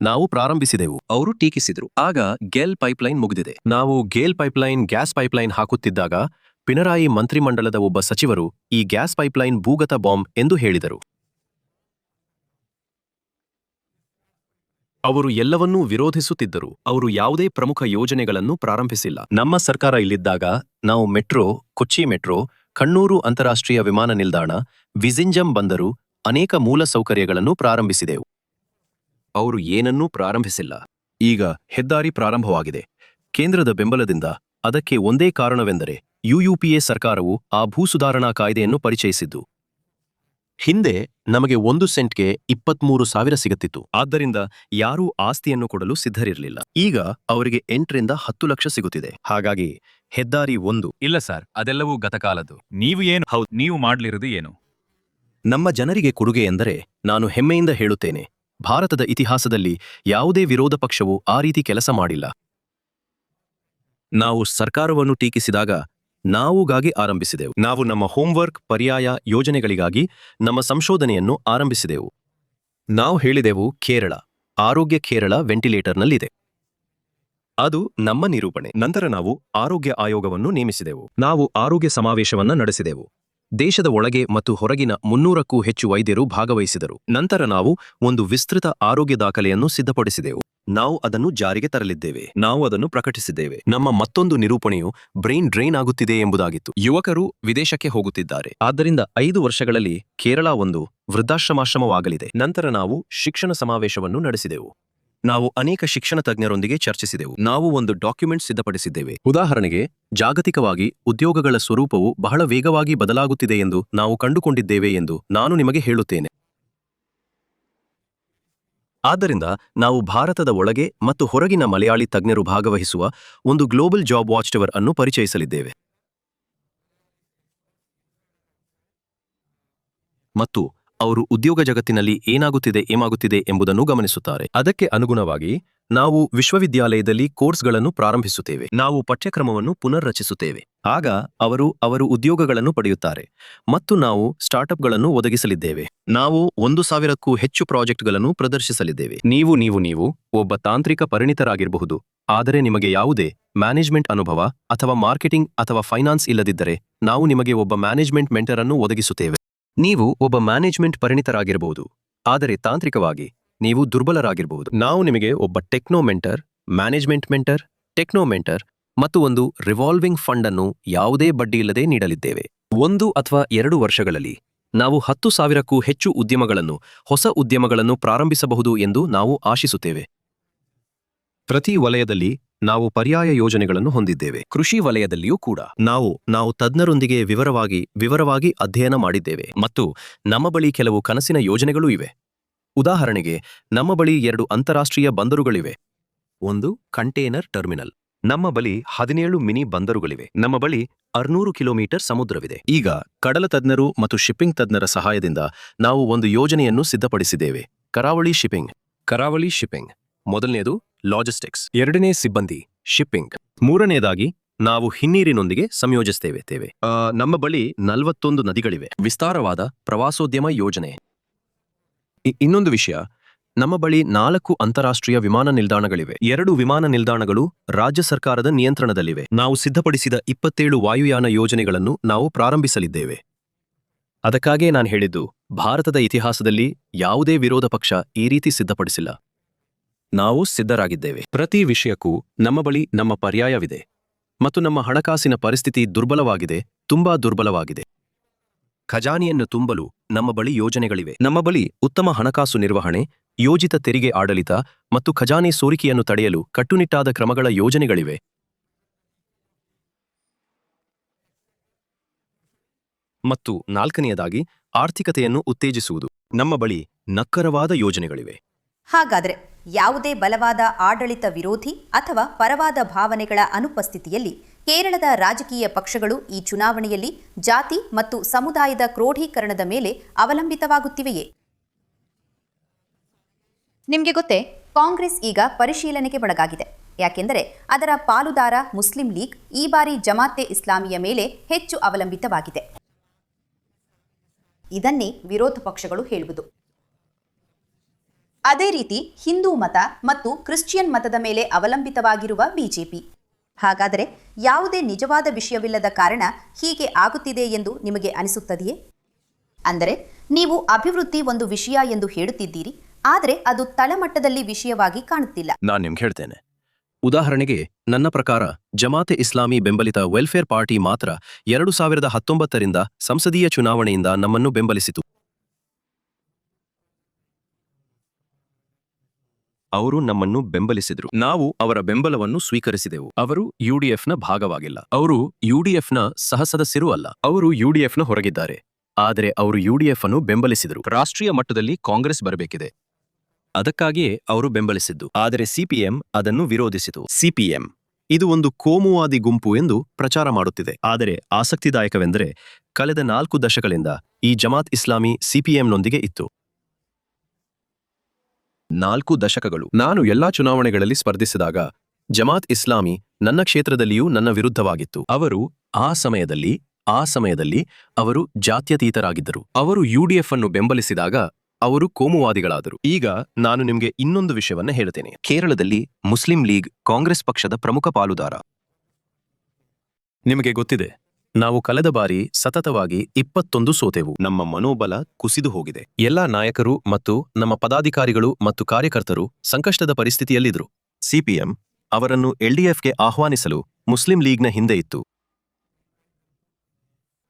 ನಾವು ಪ್ರಾರಂಭಿಸಿದೆವು, ಅವರು ಟೀಕಿಸಿದರು. ಆಗ ಗೆಲ್ ಪೈಪ್ಲೈನ್ ಮುಗಿದಿದೆ. ನಾವು ಗೇಲ್ ಪೈಪ್ಲೈನ್, ಗ್ಯಾಸ್ ಪೈಪ್ಲೈನ್ ಹಾಕುತ್ತಿದ್ದಾಗ ಪಿನರಾಯಿ ಮಂತ್ರಿಮಂಡಲದ ಒಬ್ಬ ಸಚಿವರು ಈ ಗ್ಯಾಸ್ ಪೈಪ್ಲೈನ್ ಭೂಗತ ಬಾಂಬ್ ಎಂದು ಹೇಳಿದರು. ಅವರು ಎಲ್ಲವನ್ನೂ ವಿರೋಧಿಸುತ್ತಿದ್ದರು. ಅವರು ಯಾವುದೇ ಪ್ರಮುಖ ಯೋಜನೆಗಳನ್ನು ಪ್ರಾರಂಭಿಸಿಲ್ಲ. ನಮ್ಮ ಸರ್ಕಾರ ಇಲ್ಲಿದ್ದಾಗ ನಾವು ಮೆಟ್ರೋ, ಕೊಚ್ಚಿ ಮೆಟ್ರೋ, ಕಣ್ಣೂರು ಅಂತಾರಾಷ್ಟ್ರೀಯ ವಿಮಾನ ನಿಲ್ದಾಣ, ವಿಜಿಂಜಂ ಬಂದರು, ಅನೇಕ ಮೂಲ ಸೌಕರ್ಯಗಳನ್ನು ಪ್ರಾರಂಭಿಸಿದೆವು. ಅವರು ಏನನ್ನೂ ಪ್ರಾರಂಭಿಸಿಲ್ಲ. ಈಗ ಹೆದ್ದಾರಿ ಪ್ರಾರಂಭವಾಗಿದೆ. ಕೇಂದ್ರದ ಬೆಂಬಲದಿಂದ. ಅದಕ್ಕೆ ಒಂದೇ ಕಾರಣವೆಂದರೆ ಯುಯುಪಿಎ ಸರ್ಕಾರವು ಆ ಭೂ ಸುಧಾರಣಾ ಕಾಯ್ದೆಯನ್ನು ಪರಿಚಯಿಸಿದ್ದು. ಹಿಂದೆ ನಮಗೆ 1 ಸೆಂಟ್ಗೆ 23,000 ಸಿಗುತ್ತಿತ್ತು. ಆದ್ದರಿಂದ ಯಾರೂ ಆಸ್ತಿಯನ್ನು ಕೊಡಲು ಸಿದ್ಧರಿರಲಿಲ್ಲ. ಈಗ ಅವರಿಗೆ 8ರಿಂದ 10 ಲಕ್ಷ ಸಿಗುತ್ತಿದೆ. ಹಾಗಾಗಿ ಹೆದ್ದಾರಿ 1. ಇಲ್ಲ ಸರ್, ಅದೆಲ್ಲವೂ ಗತಕಾಲದ್ದು. ನೀವು ಮಾಡ್ಲಿರೋದು ಏನು? ನಮ್ಮ ಜನರಿಗೆ ಕೊಡುಗೆ ಎಂದರೆ ನಾನು ಹೆಮ್ಮೆಯಿಂದ ಹೇಳುತ್ತೇನೆ, ಭಾರತದ ಇತಿಹಾಸದಲ್ಲಿ ಯಾವುದೇ ವಿರೋಧ ಪಕ್ಷವು ಆ ರೀತಿ ಕೆಲಸ ಮಾಡಿಲ್ಲ. ನಾವು ಸರ್ಕಾರವನ್ನು ಟೀಕಿಸಿದಾಗ ನಾವುಗಾಗಿ ಆರಂಭಿಸಿದೆವು. ನಾವು ನಮ್ಮ ಹೋಂವರ್ಕ್, ಪರ್ಯಾಯ ಯೋಜನೆಗಳಿಗಾಗಿ ನಮ್ಮ ಸಂಶೋಧನೆಯನ್ನು ಆರಂಭಿಸಿದೆವು. ನಾವು ಹೇಳಿದೆವು, ಕೇರಳ ಆರೋಗ್ಯ ಕೇರಳ ವೆಂಟಿಲೇಟರ್ನಲ್ಲಿದೆ. ಅದು ನಮ್ಮ ನಿರೂಪಣೆ. ನಂತರ ನಾವು ಆರೋಗ್ಯ ಆಯೋಗವನ್ನು ನೇಮಿಸಿದೆವು. ನಾವು ಆರೋಗ್ಯ ಸಮಾವೇಶವನ್ನ ನಡೆಸಿದೆವು. ದೇಶದ ಒಳಗೆ ಮತ್ತು ಹೊರಗಿನ 300ಕ್ಕೂ ಹೆಚ್ಚು ವೈದ್ಯರು ಭಾಗವಹಿಸಿದರು. ನಂತರ ನಾವು ಒಂದು ವಿಸ್ತೃತ ಆರೋಗ್ಯ ದಾಖಲೆಯನ್ನು ಸಿದ್ಧಪಡಿಸಿದೆವು. ನಾವು ಅದನ್ನು ಜಾರಿಗೆ ತರಲಿದ್ದೇವೆ. ನಾವು ಅದನ್ನು ಪ್ರಕಟಿಸಿದ್ದೇವೆ. ನಮ್ಮ ಮತ್ತೊಂದು ನಿರೂಪಣೆಯು ಬ್ರೈನ್ ಡ್ರೈನ್ ಆಗುತ್ತಿದೆ ಎಂಬುದಾಗಿತ್ತು. ಯುವಕರು ವಿದೇಶಕ್ಕೆ ಹೋಗುತ್ತಿದ್ದಾರೆ. ಆದ್ದರಿಂದ 5 ವರ್ಷಗಳಲ್ಲಿ ಕೇರಳ ಒಂದು ವೃದ್ಧಾಶ್ರಮಾಶ್ರಮವಾಗಲಿದೆ. ನಂತರ ನಾವು ಶಿಕ್ಷಣ ಸಮಾವೇಶವನ್ನು ನಡೆಸಿದೆವು. ನಾವು ಅನೇಕ ಶಿಕ್ಷಣ ತಜ್ಞರೊಂದಿಗೆ ಚರ್ಚಿಸಿದೆವು. ನಾವು ಒಂದು ಡಾಕ್ಯುಮೆಂಟ್ ಸಿದ್ಧಪಡಿಸಿದ್ದೇವೆ. ಉದಾಹರಣೆಗೆ, ಜಾಗತಿಕವಾಗಿ ಉದ್ಯೋಗಗಳ ಸ್ವರೂಪವು ಬಹಳ ವೇಗವಾಗಿ ಬದಲಾಗುತ್ತಿದೆ ಎಂದು ನಾವು ಕಂಡುಕೊಂಡಿದ್ದೇವೆ ಎಂದು ನಾನು ನಿಮಗೆ ಹೇಳುತ್ತೇನೆ. ಆದ್ದರಿಂದ ನಾವು ಭಾರತದ ಒಳಗೆ ಮತ್ತು ಹೊರಗಿನ ಮಲಯಾಳಿ ತಜ್ಞರು ಭಾಗವಹಿಸುವ ಒಂದು ಗ್ಲೋಬಲ್ ಜಾಬ್ ವಾಚ್ ಟವರ್ ಅನ್ನು ಪರಿಚಯಿಸಲಿದ್ದೇವೆ. ಮತ್ತು ಅವರು ಉದ್ಯೋಗ ಜಗತ್ತಿನಲ್ಲಿ ಏನಾಗುತ್ತಿದೆ ಎಂಬುದನ್ನು ಗಮನಿಸುತ್ತಾರೆ. ಅದಕ್ಕೆ ಅನುಗುಣವಾಗಿ ನಾವು ವಿಶ್ವವಿದ್ಯಾಲಯದಲ್ಲಿ ಕೋರ್ಸ್ಗಳನ್ನು ಪ್ರಾರಂಭಿಸುತ್ತೇವೆ. ನಾವು ಪಠ್ಯಕ್ರಮವನ್ನು ಪುನರ್ರಚಿಸುತ್ತೇವೆ. ಆಗ ಅವರು ಉದ್ಯೋಗಗಳನ್ನು ಪಡೆಯುತ್ತಾರೆ ಮತ್ತು ನಾವು ಸ್ಟಾರ್ಟ್ಅಪ್ಗಳನ್ನು ಒದಗಿಸಲಿದ್ದೇವೆ. ನಾವು 1,000ಕ್ಕೂ ಹೆಚ್ಚು ಪ್ರಾಜೆಕ್ಟ್ಗಳನ್ನು ಪ್ರದರ್ಶಿಸಲಿದ್ದೇವೆ. ನೀವು ಒಬ್ಬ ತಾಂತ್ರಿಕ ಪರಿಣಿತರಾಗಿರಬಹುದು, ಆದರೆ ನಿಮಗೆ ಯಾವುದೇ ಮ್ಯಾನೇಜ್ಮೆಂಟ್ ಅನುಭವ ಅಥವಾ ಮಾರ್ಕೆಟಿಂಗ್ ಅಥವಾ ಫೈನಾನ್ಸ್ ಇಲ್ಲದಿದ್ದರೆ ನಾವು ನಿಮಗೆ ಒಬ್ಬ ಮ್ಯಾನೇಜ್ಮೆಂಟ್ ಮೆಂಟರ್ ಅನ್ನು ಒದಗಿಸುತ್ತೇವೆ. ನೀವು ಒಬ್ಬ ಮ್ಯಾನೇಜ್ಮೆಂಟ್ ಪರಿಣಿತರಾಗಿರಬಹುದು, ಆದರೆ ತಾಂತ್ರಿಕವಾಗಿ ನೀವು ದುರ್ಬಲರಾಗಿರಬಹುದು. ನಾವು ನಿಮಗೆ ಒಬ್ಬ techno mentor, management mentor, techno mentor ಮತ್ತು ಒಂದು ರಿವಾಲ್ವಿಂಗ್ ಫಂಡ್ ಅನ್ನು ಯಾವುದೇ ಬಡ್ಡಿಯಿಲ್ಲದೆ ನೀಡಲಿದ್ದೇವೆ. 1 ಅಥವಾ 2 ವರ್ಷಗಳಲ್ಲಿ ನಾವು 10,000ಕ್ಕೂ ಹೆಚ್ಚು ಹೊಸ ಉದ್ಯಮಗಳನ್ನು ಪ್ರಾರಂಭಿಸಬಹುದು ಎಂದು ನಾವು ಆಶಿಸುತ್ತೇವೆ. ಪ್ರತಿ ವಲಯದಲ್ಲಿ ನಾವು ಪರ್ಯಾಯ ಯೋಜನೆಗಳನ್ನು ಹೊಂದಿದ್ದೇವೆ. ಕೃಷಿ ವಲಯದಲ್ಲಿಯೂ ಕೂಡ ನಾವು ತಜ್ಞರೊಂದಿಗೆ ವಿವರವಾಗಿ ಅಧ್ಯಯನ ಮಾಡಿದ್ದೇವೆ ಮತ್ತು ನಮ್ಮ ಬಳಿ ಕೆಲವು ಕನಸಿನ ಯೋಜನೆಗಳೂ ಇವೆ. ಉದಾಹರಣೆಗೆ, ನಮ್ಮ ಬಳಿ 2 ಅಂತಾರಾಷ್ಟ್ರೀಯ ಬಂದರುಗಳಿವೆ. ಒಂದು ಕಂಟೇನರ್ ಟರ್ಮಿನಲ್. ನಮ್ಮ ಬಳಿ 17 ಮಿನಿ ಬಂದರುಗಳಿವೆ. ನಮ್ಮ ಬಳಿ 600 ಕಿಲೋಮೀಟರ್ ಸಮುದ್ರವಿದೆ. ಈಗ ಕಡಲ ತಜ್ಞರು ಮತ್ತು ಶಿಪ್ಪಿಂಗ್ ತಜ್ಞರ ಸಹಾಯದಿಂದ ನಾವು ಒಂದು ಯೋಜನೆಯನ್ನು ಸಿದ್ಧಪಡಿಸಿದ್ದೇವೆ. ಕರಾವಳಿ ಶಿಪ್ಪಿಂಗ್. ಮೊದಲನೇದು ಲಾಜಿಸ್ಟಿಕ್ಸ್, 2ನೇ ಸಿಬ್ಬಂದಿ ಶಿಪ್ಪಿಂಗ್, 3ನೇದಾಗಿ ನಾವು ಹಿನ್ನೀರಿನೊಂದಿಗೆ ಸಂಯೋಜಿಸುತ್ತೇವೆ. ನಮ್ಮ ಬಳಿ 41 ನದಿಗಳಿವೆ. ವಿಸ್ತಾರವಾದ ಪ್ರವಾಸೋದ್ಯಮ ಯೋಜನೆ. ಇನ್ನೊಂದು ವಿಷಯ, ನಮ್ಮ ಬಳಿ 4 ಅಂತಾರಾಷ್ಟ್ರೀಯ ವಿಮಾನ ನಿಲ್ದಾಣಗಳಿವೆ. 2 ವಿಮಾನ ನಿಲ್ದಾಣಗಳು ರಾಜ್ಯ ಸರ್ಕಾರದ ನಿಯಂತ್ರಣದಲ್ಲಿವೆ. ನಾವು ಸಿದ್ಧಪಡಿಸಿದ 27 ವಾಯುಯಾನ ಯೋಜನೆಗಳನ್ನು ನಾವು ಪ್ರಾರಂಭಿಸಲಿದ್ದೇವೆ. ಅದಕ್ಕಾಗೇ ನಾನು ಹೇಳಿದ್ದು, ಭಾರತದ ಇತಿಹಾಸದಲ್ಲಿ ಯಾವುದೇ ವಿರೋಧ ಪಕ್ಷ ಈ ರೀತಿ ಸಿದ್ಧಪಡಿಸಿಲ್ಲ. ನಾವು ಸಿದ್ಧರಾಗಿದ್ದೇವೆ. ಪ್ರತಿ ವಿಷಯಕ್ಕೂ ನಮ್ಮ ಬಳಿ ನಮ್ಮ ಪರ್ಯಾಯವಿದೆ ಮತ್ತು ನಮ್ಮ ಹಣಕಾಸಿನ ಪರಿಸ್ಥಿತಿ ತುಂಬಾ ದುರ್ಬಲವಾಗಿದೆ. ಖಜಾನೆಯನ್ನು ತುಂಬಲು ನಮ್ಮ ಬಳಿ ಯೋಜನೆಗಳಿವೆ. ನಮ್ಮ ಬಳಿ ಉತ್ತಮ ಹಣಕಾಸು ನಿರ್ವಹಣೆ, ಯೋಜಿತ ತೆರಿಗೆ ಆಡಳಿತ ಮತ್ತು ಖಜಾನೆ ಸೋರಿಕೆಯನ್ನು ತಡೆಯಲು ಕಟ್ಟುನಿಟ್ಟಾದ ಕ್ರಮಗಳ ಯೋಜನೆಗಳಿವೆ. ಮತ್ತು 4ನೇದಾಗಿ ಆರ್ಥಿಕತೆಯನ್ನು ಉತ್ತೇಜಿಸುವುದು. ನಮ್ಮ ಬಳಿ ನಕ್ಕರವಾದ ಯೋಜನೆಗಳಿವೆ. ಹಾಗಾದರೆ ಯಾವುದೇ ಬಲವಾದ ಆಡಳಿತ ವಿರೋಧಿ ಅಥವಾ ಪರವಾದ ಭಾವನೆಗಳ ಅನುಪಸ್ಥಿತಿಯಲ್ಲಿ ಕೇರಳದ ರಾಜಕೀಯ ಪಕ್ಷಗಳು ಈ ಚುನಾವಣೆಯಲ್ಲಿ ಜಾತಿ ಮತ್ತು ಸಮುದಾಯದ ಕ್ರೋಢೀಕರಣದ ಮೇಲೆ ಅವಲಂಬಿತವಾಗುತ್ತಿವೆಯೇ? ನಿಮಗೆ ಗೊತ್ತೇ, ಕಾಂಗ್ರೆಸ್ ಈಗ ಪರಿಶೀಲನೆಗೆ ಒಳಗಾಗಿದೆ. ಯಾಕೆಂದರೆ ಅದರ ಪಾಲುದಾರ ಮುಸ್ಲಿಂ ಲೀಗ್ ಈ ಬಾರಿ ಜಮಾತೆ ಇಸ್ಲಾಮಿಯ ಮೇಲೆ ಹೆಚ್ಚು ಅವಲಂಬಿತವಾಗಿದೆ. ಇದನ್ನೇ ವಿರೋಧ ಪಕ್ಷಗಳು ಹೇಳುವುದು. ಅದೇ ರೀತಿ ಹಿಂದೂ ಮತ ಮತ್ತು ಕ್ರಿಶ್ಚಿಯನ್ ಮತದ ಮೇಲೆ ಅವಲಂಬಿತವಾಗಿರುವ ಬಿಜೆಪಿ. ಹಾಗಾದರೆ ಯಾವುದೇ ನಿಜವಾದ ವಿಷಯವಿಲ್ಲದ ಕಾರಣ ಹೀಗೆ ಆಗುತ್ತಿದೆ ಎಂದು ನಿಮಗೆ ಅನಿಸುತ್ತದೆಯೇ? ಅಂದರೆ ನೀವು ಅಭಿವೃದ್ಧಿ ಒಂದು ವಿಷಯ ಎಂದು ಹೇಳುತ್ತಿದ್ದೀರಿ, ಆದರೆ ಅದು ತಳಮಟ್ಟದಲ್ಲಿ ವಿಷಯವಾಗಿ ಕಾಣುತ್ತಿಲ್ಲ. ನಾನು ನಿಮ್ಗೆ ಹೇಳ್ತೇನೆ. ಉದಾಹರಣೆಗೆ, ನನ್ನ ಪ್ರಕಾರ ಜಮಾತೆ ಇಸ್ಲಾಮಿ ಬೆಂಬಲಿತ ವೆಲ್ಫೇರ್ ಪಾರ್ಟಿ ಮಾತ್ರ 2019ರಿಂದ ಸಂಸದೀಯ ಚುನಾವಣೆಯಿಂದ ನಮ್ಮನ್ನು ಬೆಂಬಲಿಸಿತು. ಅವರು ನಮ್ಮನ್ನು ಬೆಂಬಲಿಸಿದರು. ನಾವು ಅವರ ಬೆಂಬಲವನ್ನು ಸ್ವೀಕರಿಸಿದೆವು. ಅವರು ಯುಡಿಎಫ್ನ ಭಾಗವಾಗಿಲ್ಲ. ಅವರು ಯುಡಿಎಫ್ನ ಸಹಸದಸ್ಯರೂ ಅಲ್ಲ. ಅವರು ಯುಡಿಎಫ್ನ ಹೊರಗಿದ್ದಾರೆ. ಆದರೆ ಅವರು ಯುಡಿಎಫ್ ಅನ್ನು ಬೆಂಬಲಿಸಿದರು. ರಾಷ್ಟ್ರೀಯ ಮಟ್ಟದಲ್ಲಿ ಕಾಂಗ್ರೆಸ್ ಬರಬೇಕಿದೆ. ಅದಕ್ಕಾಗಿಯೇ ಅವರು ಬೆಂಬಲಿಸಿದ್ದು. ಆದರೆ ಸಿಪಿಎಂ ಅದನ್ನು ವಿರೋಧಿಸಿತು. ಸಿಪಿಎಂ ಇದು ಒಂದು ಕೋಮುವಾದಿ ಗುಂಪು ಎಂದು ಪ್ರಚಾರ ಮಾಡುತ್ತಿದೆ. ಆದರೆ ಆಸಕ್ತಿದಾಯಕವೆಂದರೆ, ಕಳೆದ 4 ದಶಕಗಳಿಂದ ಈ ಜಮಾತ್ ಇಸ್ಲಾಮಿ ಸಿಪಿಎಂನೊಂದಿಗೆ ಇತ್ತು. 4 ದಶಕಗಳು. ನಾನು ಎಲ್ಲಾ ಚುನಾವಣೆಗಳಲ್ಲಿ ಸ್ಪರ್ಧಿಸಿದಾಗ ಜಮಾತ್ ಇಸ್ಲಾಮಿ ನನ್ನ ಕ್ಷೇತ್ರದಲ್ಲಿಯೂ ನನ್ನ ವಿರುದ್ಧವಾಗಿತ್ತು. ಅವರು ಆ ಸಮಯದಲ್ಲಿ ಅವರು ಜಾತ್ಯತೀತರಾಗಿದ್ದರು. ಅವರು ಯುಡಿಎಫ್ ಅನ್ನು ಬೆಂಬಲಿಸಿದಾಗ ಅವರು ಕೋಮುವಾದಿಗಳಾದರು. ಈಗ ನಾನು ನಿಮಗೆ ಇನ್ನೊಂದು ವಿಷಯವನ್ನ ಹೇಳ್ತೇನೆ. ಕೇರಳದಲ್ಲಿ ಮುಸ್ಲಿಂ ಲೀಗ್ ಕಾಂಗ್ರೆಸ್ ಪಕ್ಷದ ಪ್ರಮುಖ ಪಾಲುದಾರ. ನಿಮಗೆ ಗೊತ್ತಿದೆ, ನಾವು ಕಳೆದ ಬಾರಿ ಸತತವಾಗಿ 21 ಸೋತೆವು. ನಮ್ಮ ಮನೋಬಲ ಕುಸಿದು ಹೋಗಿದೆ. ಎಲ್ಲಾ ನಾಯಕರು ಮತ್ತು ನಮ್ಮ ಪದಾಧಿಕಾರಿಗಳು ಮತ್ತು ಕಾರ್ಯಕರ್ತರು ಸಂಕಷ್ಟದ ಪರಿಸ್ಥಿತಿಯಲ್ಲಿದ್ದರು. ಸಿಪಿಎಂ ಅವರನ್ನು ಎಲ್ಡಿಎಫ್ಗೆ ಆಹ್ವಾನಿಸಲು ಮುಸ್ಲಿಂ ಲೀಗ್ನ ಹಿಂದೆ ಇತ್ತು.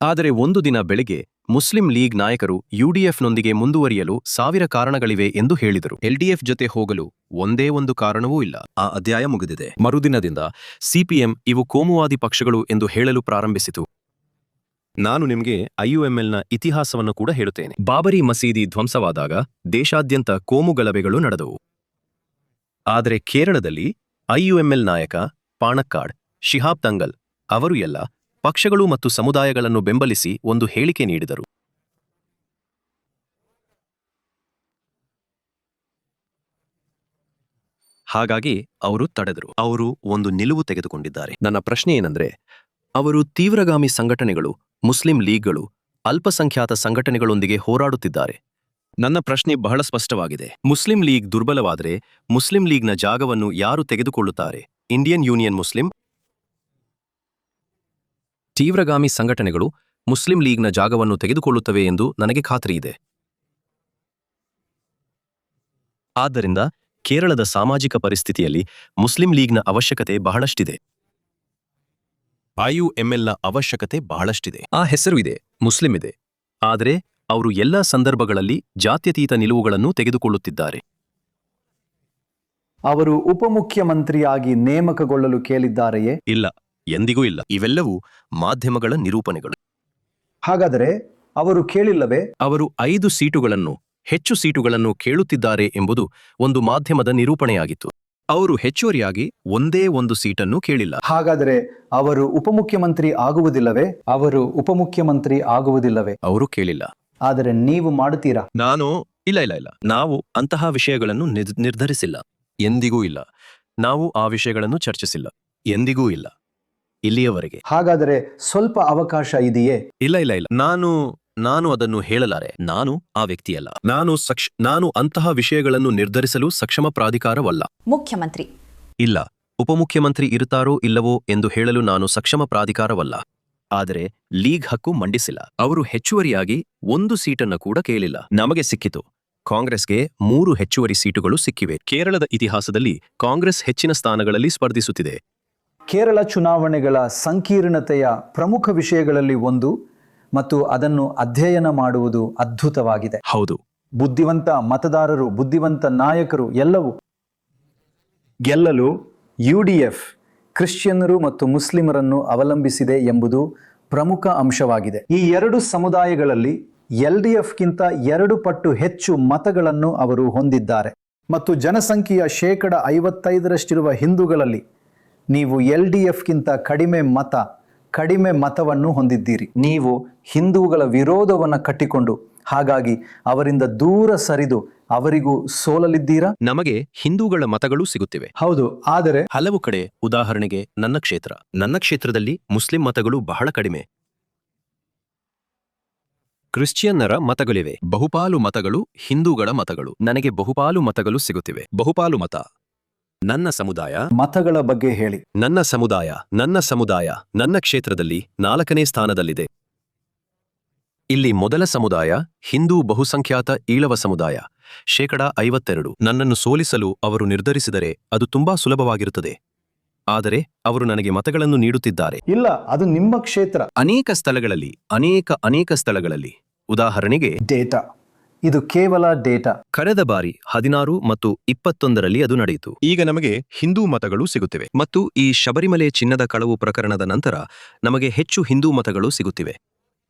ಆದರೆ ಒಂದು ದಿನ ಬೆಳಿಗ್ಗೆ ಮುಸ್ಲಿಂ ಲೀಗ್ ನಾಯಕರು ಯುಡಿಎಫ್ನೊಂದಿಗೆ ಮುಂದುವರಿಯಲು 1000 ಕಾರಣಗಳಿವೆ ಎಂದು ಹೇಳಿದರು. ಎಲ್ಡಿಎಫ್ ಜೊತೆ ಹೋಗಲು ಒಂದೇ ಒಂದು ಕಾರಣವೂ ಇಲ್ಲ. ಆ ಅಧ್ಯಾಯ ಮುಗಿದಿದೆ. ಮರುದಿನದಿಂದ ಸಿಪಿಎಂ ಇವು ಕೋಮುವಾದಿ ಪಕ್ಷಗಳು ಎಂದು ಹೇಳಲು ಪ್ರಾರಂಭಿಸಿತು. ನಾನು ನಿಮಗೆ ಐಯುಎಂಎಲ್ನ ಇತಿಹಾಸವನ್ನು ಕೂಡ ಹೇಳುತ್ತೇನೆ. ಬಾಬರಿ ಮಸೀದಿ ಧ್ವಂಸವಾದಾಗ ದೇಶಾದ್ಯಂತ ಕೋಮು ಗಲಭೆಗಳು ನಡೆದವು. ಆದರೆ ಕೇರಳದಲ್ಲಿ ಐಯುಎಂಎಲ್ ನಾಯಕ ಪಾಣಕ್ಕಾಡ್, ಶಿಹಾಬ್ ತಂಗಲ್ ಅವರು ಎಲ್ಲ ಪಕ್ಷಗಳು ಮತ್ತು ಸಮುದಾಯಗಳನ್ನು ಬೆಂಬಲಿಸಿ ಒಂದು ಹೇಳಿಕೆ ನೀಡಿದರು. ಹಾಗಾಗಿ ಅವರು ತಡೆದರು. ಅವರು ಒಂದು ನಿಲುವು ತೆಗೆದುಕೊಂಡಿದ್ದಾರೆ. ನನ್ನ ಪ್ರಶ್ನೆ ಏನಂದ್ರೆ, ಅವರು ತೀವ್ರಗಾಮಿ ಸಂಘಟನೆಗಳು, ಮುಸ್ಲಿಂ ಲೀಗ್ಗಳು, ಅಲ್ಪಸಂಖ್ಯಾತ ಸಂಘಟನೆಗಳೊಂದಿಗೆ ಹೋರಾಡುತ್ತಿದ್ದಾರೆ. ನನ್ನ ಪ್ರಶ್ನೆ ಬಹಳ ಸ್ಪಷ್ಟವಾಗಿದೆ. ಮುಸ್ಲಿಂ ಲೀಗ್ ದುರ್ಬಲವಾದರೆ ಮುಸ್ಲಿಂ ಲೀಗ್ನ ಜಾಗವನ್ನು ಯಾರು ತೆಗೆದುಕೊಳ್ಳುತ್ತಾರೆ? Indian union Muslim? ತೀವ್ರಗಾಮಿ ಸಂಘಟನೆಗಳು ಮುಸ್ಲಿಂ ಲೀಗ್ನ ಜಾಗವನ್ನು ತೆಗೆದುಕೊಳ್ಳುತ್ತವೆ ಎಂದು ನನಗೆ ಖಾತ್ರಿಯಿದೆ. ಆದ್ದರಿಂದ ಕೇರಳದ ಸಾಮಾಜಿಕ ಪರಿಸ್ಥಿತಿಯಲ್ಲಿ ಮುಸ್ಲಿಂ ಲೀಗ್ನ ಅವಶ್ಯಕತೆ ಬಹಳಷ್ಟಿದೆ. ಐಯುಎಂಎಲ್ನ ಅವಶ್ಯಕತೆ ಬಹಳಷ್ಟಿದೆ. ಆ ಹೆಸರು ಇದೆ, ಮುಸ್ಲಿಂ ಇದೆ. ಆದರೆ ಅವರು ಎಲ್ಲಾ ಸಂದರ್ಭಗಳಲ್ಲಿ ಜಾತ್ಯತೀತ ನಿಲುವುಗಳನ್ನು ತೆಗೆದುಕೊಳ್ಳುತ್ತಿದ್ದಾರೆ. ಅವರು ಉಪಮುಖ್ಯಮಂತ್ರಿಯಾಗಿ ನೇಮಕಗೊಳ್ಳಲು ಕೇಳಿದ್ದಾರೆಯೇ? ಇಲ್ಲ, ಎಂದಿಗೂ ಇಲ್ಲ. ಇವೆಲ್ಲವೂ ಮಾಧ್ಯಮಗಳ ನಿರೂಪಣೆಗಳು. ಹಾಗಾದರೆ ಅವರು ಕೇಳಿಲ್ಲವೇ? ಅವರು 5 ಸೀಟುಗಳನ್ನು, ಹೆಚ್ಚು ಸೀಟುಗಳನ್ನು ಕೇಳುತ್ತಿದ್ದಾರೆ ಎಂಬುದು ಒಂದು ಮಾಧ್ಯಮದ ನಿರೂಪಣೆಯಾಗಿತ್ತು. ಅವರು ಹೆಚ್ಚುವರಿಯಾಗಿ ಒಂದೇ ಒಂದು ಸೀಟನ್ನು ಕೇಳಿಲ್ಲ. ಹಾಗಾದರೆ ಅವರು ಉಪಮುಖ್ಯಮಂತ್ರಿ ಆಗುವುದಿಲ್ಲವೇ? ಅವರು ಉಪಮುಖ್ಯಮಂತ್ರಿ ಆಗುವುದಿಲ್ಲವೇ? ಅವರು ಕೇಳಿಲ್ಲ. ಆದರೆ ನೀವು ಮಾಡುತ್ತೀರಾ? ಇಲ್ಲ. ನಾವು ಅಂತಹ ವಿಷಯಗಳನ್ನು ನಿರ್ಧರಿಸಿಲ್ಲ. ಎಂದಿಗೂ ಇಲ್ಲ. ನಾವು ಆ ವಿಷಯಗಳನ್ನು ಚರ್ಚಿಸಿಲ್ಲ. ಎಂದಿಗೂ ಇಲ್ಲ, ಇಲ್ಲಿಯವರೆಗೆ. ಹಾಗಾದರೆ ಸ್ವಲ್ಪ ಅವಕಾಶ ಇದೆಯೇ? ಇಲ್ಲ. ನಾನು ಅದನ್ನು ಹೇಳಲಾರೆ. ನಾನು ಆ ವ್ಯಕ್ತಿಯಲ್ಲ. ನಾನು ಅಂತಹ ವಿಷಯಗಳನ್ನು ನಿರ್ಧರಿಸಲು ಸಕ್ಷಮ ಪ್ರಾಧಿಕಾರವಲ್ಲ. ಮುಖ್ಯಮಂತ್ರಿ ಇಲ್ಲ, ಉಪಮುಖ್ಯಮಂತ್ರಿ ಇರುತ್ತಾರೋ ಇಲ್ಲವೋ ಎಂದು ಹೇಳಲು ನಾನು ಸಕ್ಷಮ ಪ್ರಾಧಿಕಾರವಲ್ಲ. ಆದರೆ ಲೀಗ್ ಹಕ್ಕು ಮಂಡಿಸಿಲ್ಲ. ಅವರು ಹೆಚ್ಚುವರಿಯಾಗಿ 1 ಸೀಟನ್ನು ಕೂಡ ಕೇಳಿಲ್ಲ. ನಮಗೆ ಸಿಕ್ಕಿತು. ಕಾಂಗ್ರೆಸ್ಗೆ 3 ಹೆಚ್ಚುವರಿ ಸೀಟುಗಳು ಸಿಕ್ಕಿವೆ. ಕೇರಳದ ಇತಿಹಾಸದಲ್ಲಿ ಕಾಂಗ್ರೆಸ್ ಹೆಚ್ಚಿನ ಸ್ಥಾನಗಳಲ್ಲಿ ಸ್ಪರ್ಧಿಸುತ್ತಿದೆ. ಕೇರಳ ಚುನಾವಣೆಗಳ ಸಂಕೀರ್ಣತೆಯ ಪ್ರಮುಖ ವಿಷಯಗಳಲ್ಲಿ ಒಂದು, ಮತ್ತು ಅದನ್ನು ಅಧ್ಯಯನ ಮಾಡುವುದು ಅದ್ಭುತವಾಗಿದೆ. ಹೌದು. ಬುದ್ಧಿವಂತ ಮತದಾರರು, ಬುದ್ಧಿವಂತ ನಾಯಕರು ಎಲ್ಲವೂ ಗೆಲ್ಲಲು ಯುಡಿಎಫ್ ಕ್ರಿಶ್ಚಿಯನ್ನರು ಮತ್ತು ಮುಸ್ಲಿಮರನ್ನು ಅವಲಂಬಿಸಿದೆ ಎಂಬುದು ಪ್ರಮುಖ ಅಂಶವಾಗಿದೆ. ಈ 2 ಸಮುದಾಯಗಳಲ್ಲಿ ಎಲ್ಡಿಎಫ್ಗಿಂತ 2 ಪಟ್ಟು ಹೆಚ್ಚು ಮತಗಳನ್ನು ಅವರು ಹೊಂದಿದ್ದಾರೆ. ಮತ್ತು ಜನಸಂಖ್ಯೆಯ 55% ಹಿಂದೂಗಳಲ್ಲಿ ನೀವು ಎಲ್ಡಿಎಫ್ಗಿಂತ ಕಡಿಮೆ ಮತವನ್ನು ಹೊಂದಿದ್ದೀರಿ. ನೀವು ಹಿಂದೂಗಳ ವಿರೋಧವನ್ನು ಕಟ್ಟಿಕೊಂಡು, ಹಾಗಾಗಿ ಅವರಿಂದ ದೂರ ಸರಿದು ಅವರಿಗೂ ಸೋಲಲಿದ್ದೀರಾ? ನಮಗೆ ಹಿಂದೂಗಳ ಮತಗಳು ಸಿಗುತ್ತಿವೆ. ಹೌದು, ಆದರೆ ಹಲವು ಕಡೆ, ಉದಾಹರಣೆಗೆ ನನ್ನ ಕ್ಷೇತ್ರದಲ್ಲಿ ಮುಸ್ಲಿಂ ಮತಗಳು ಬಹಳ ಕಡಿಮೆ. ಕ್ರಿಶ್ಚಿಯನ್ನರ ಮತಗಳಿವೆ. ಬಹುಪಾಲು ಮತಗಳು ಹಿಂದೂಗಳ ಮತಗಳು. ನನಗೆ ಬಹುಪಾಲು ಮತಗಳು ಸಿಗುತ್ತಿವೆ. ಬಹುಪಾಲು ಮತ ನನ್ನ ಸಮುದಾಯ. ಮತಗಳ ಬಗ್ಗೆ ಹೇಳಿ. ನನ್ನ ಸಮುದಾಯ ನನ್ನ ಕ್ಷೇತ್ರದಲ್ಲಿ 4ನೇ ಸ್ಥಾನದಲ್ಲಿದೆ. ಇಲ್ಲಿ ಮೊದಲ ಸಮುದಾಯ ಹಿಂದೂ ಬಹುಸಂಖ್ಯಾತ ಈಳವ ಸಮುದಾಯ, 52%. ನನ್ನನ್ನು ಸೋಲಿಸಲು ಅವರು ನಿರ್ಧರಿಸಿದರೆ ಅದು ತುಂಬಾ ಸುಲಭವಾಗಿರುತ್ತದೆ. ಆದರೆ ಅವರು ನನಗೆ ಮತಗಳನ್ನು ನೀಡುತ್ತಿದ್ದಾರೆ. ಇಲ್ಲ, ಅದು ನಿಮ್ಮ ಕ್ಷೇತ್ರ. ಅನೇಕ ಸ್ಥಳಗಳಲ್ಲಿ ಉದಾಹರಣೆಗೆ ಡೇಟಾ, ಇದು ಕೇವಲ ಡೇಟಾ. ಕಳೆದ ಬಾರಿ 16 ಮತ್ತು 21ರಲ್ಲಿ ಅದು ನಡೆಯಿತು. ಈಗ ನಮಗೆ ಹಿಂದೂ ಮತಗಳು ಸಿಗುತ್ತಿವೆ. ಮತ್ತು ಈ ಶಬರಿಮಲೆ ಚಿನ್ನದ ಕಳವು ಪ್ರಕರಣದ ನಂತರ ನಮಗೆ ಹೆಚ್ಚು ಹಿಂದೂ ಮತಗಳು ಸಿಗುತ್ತಿವೆ.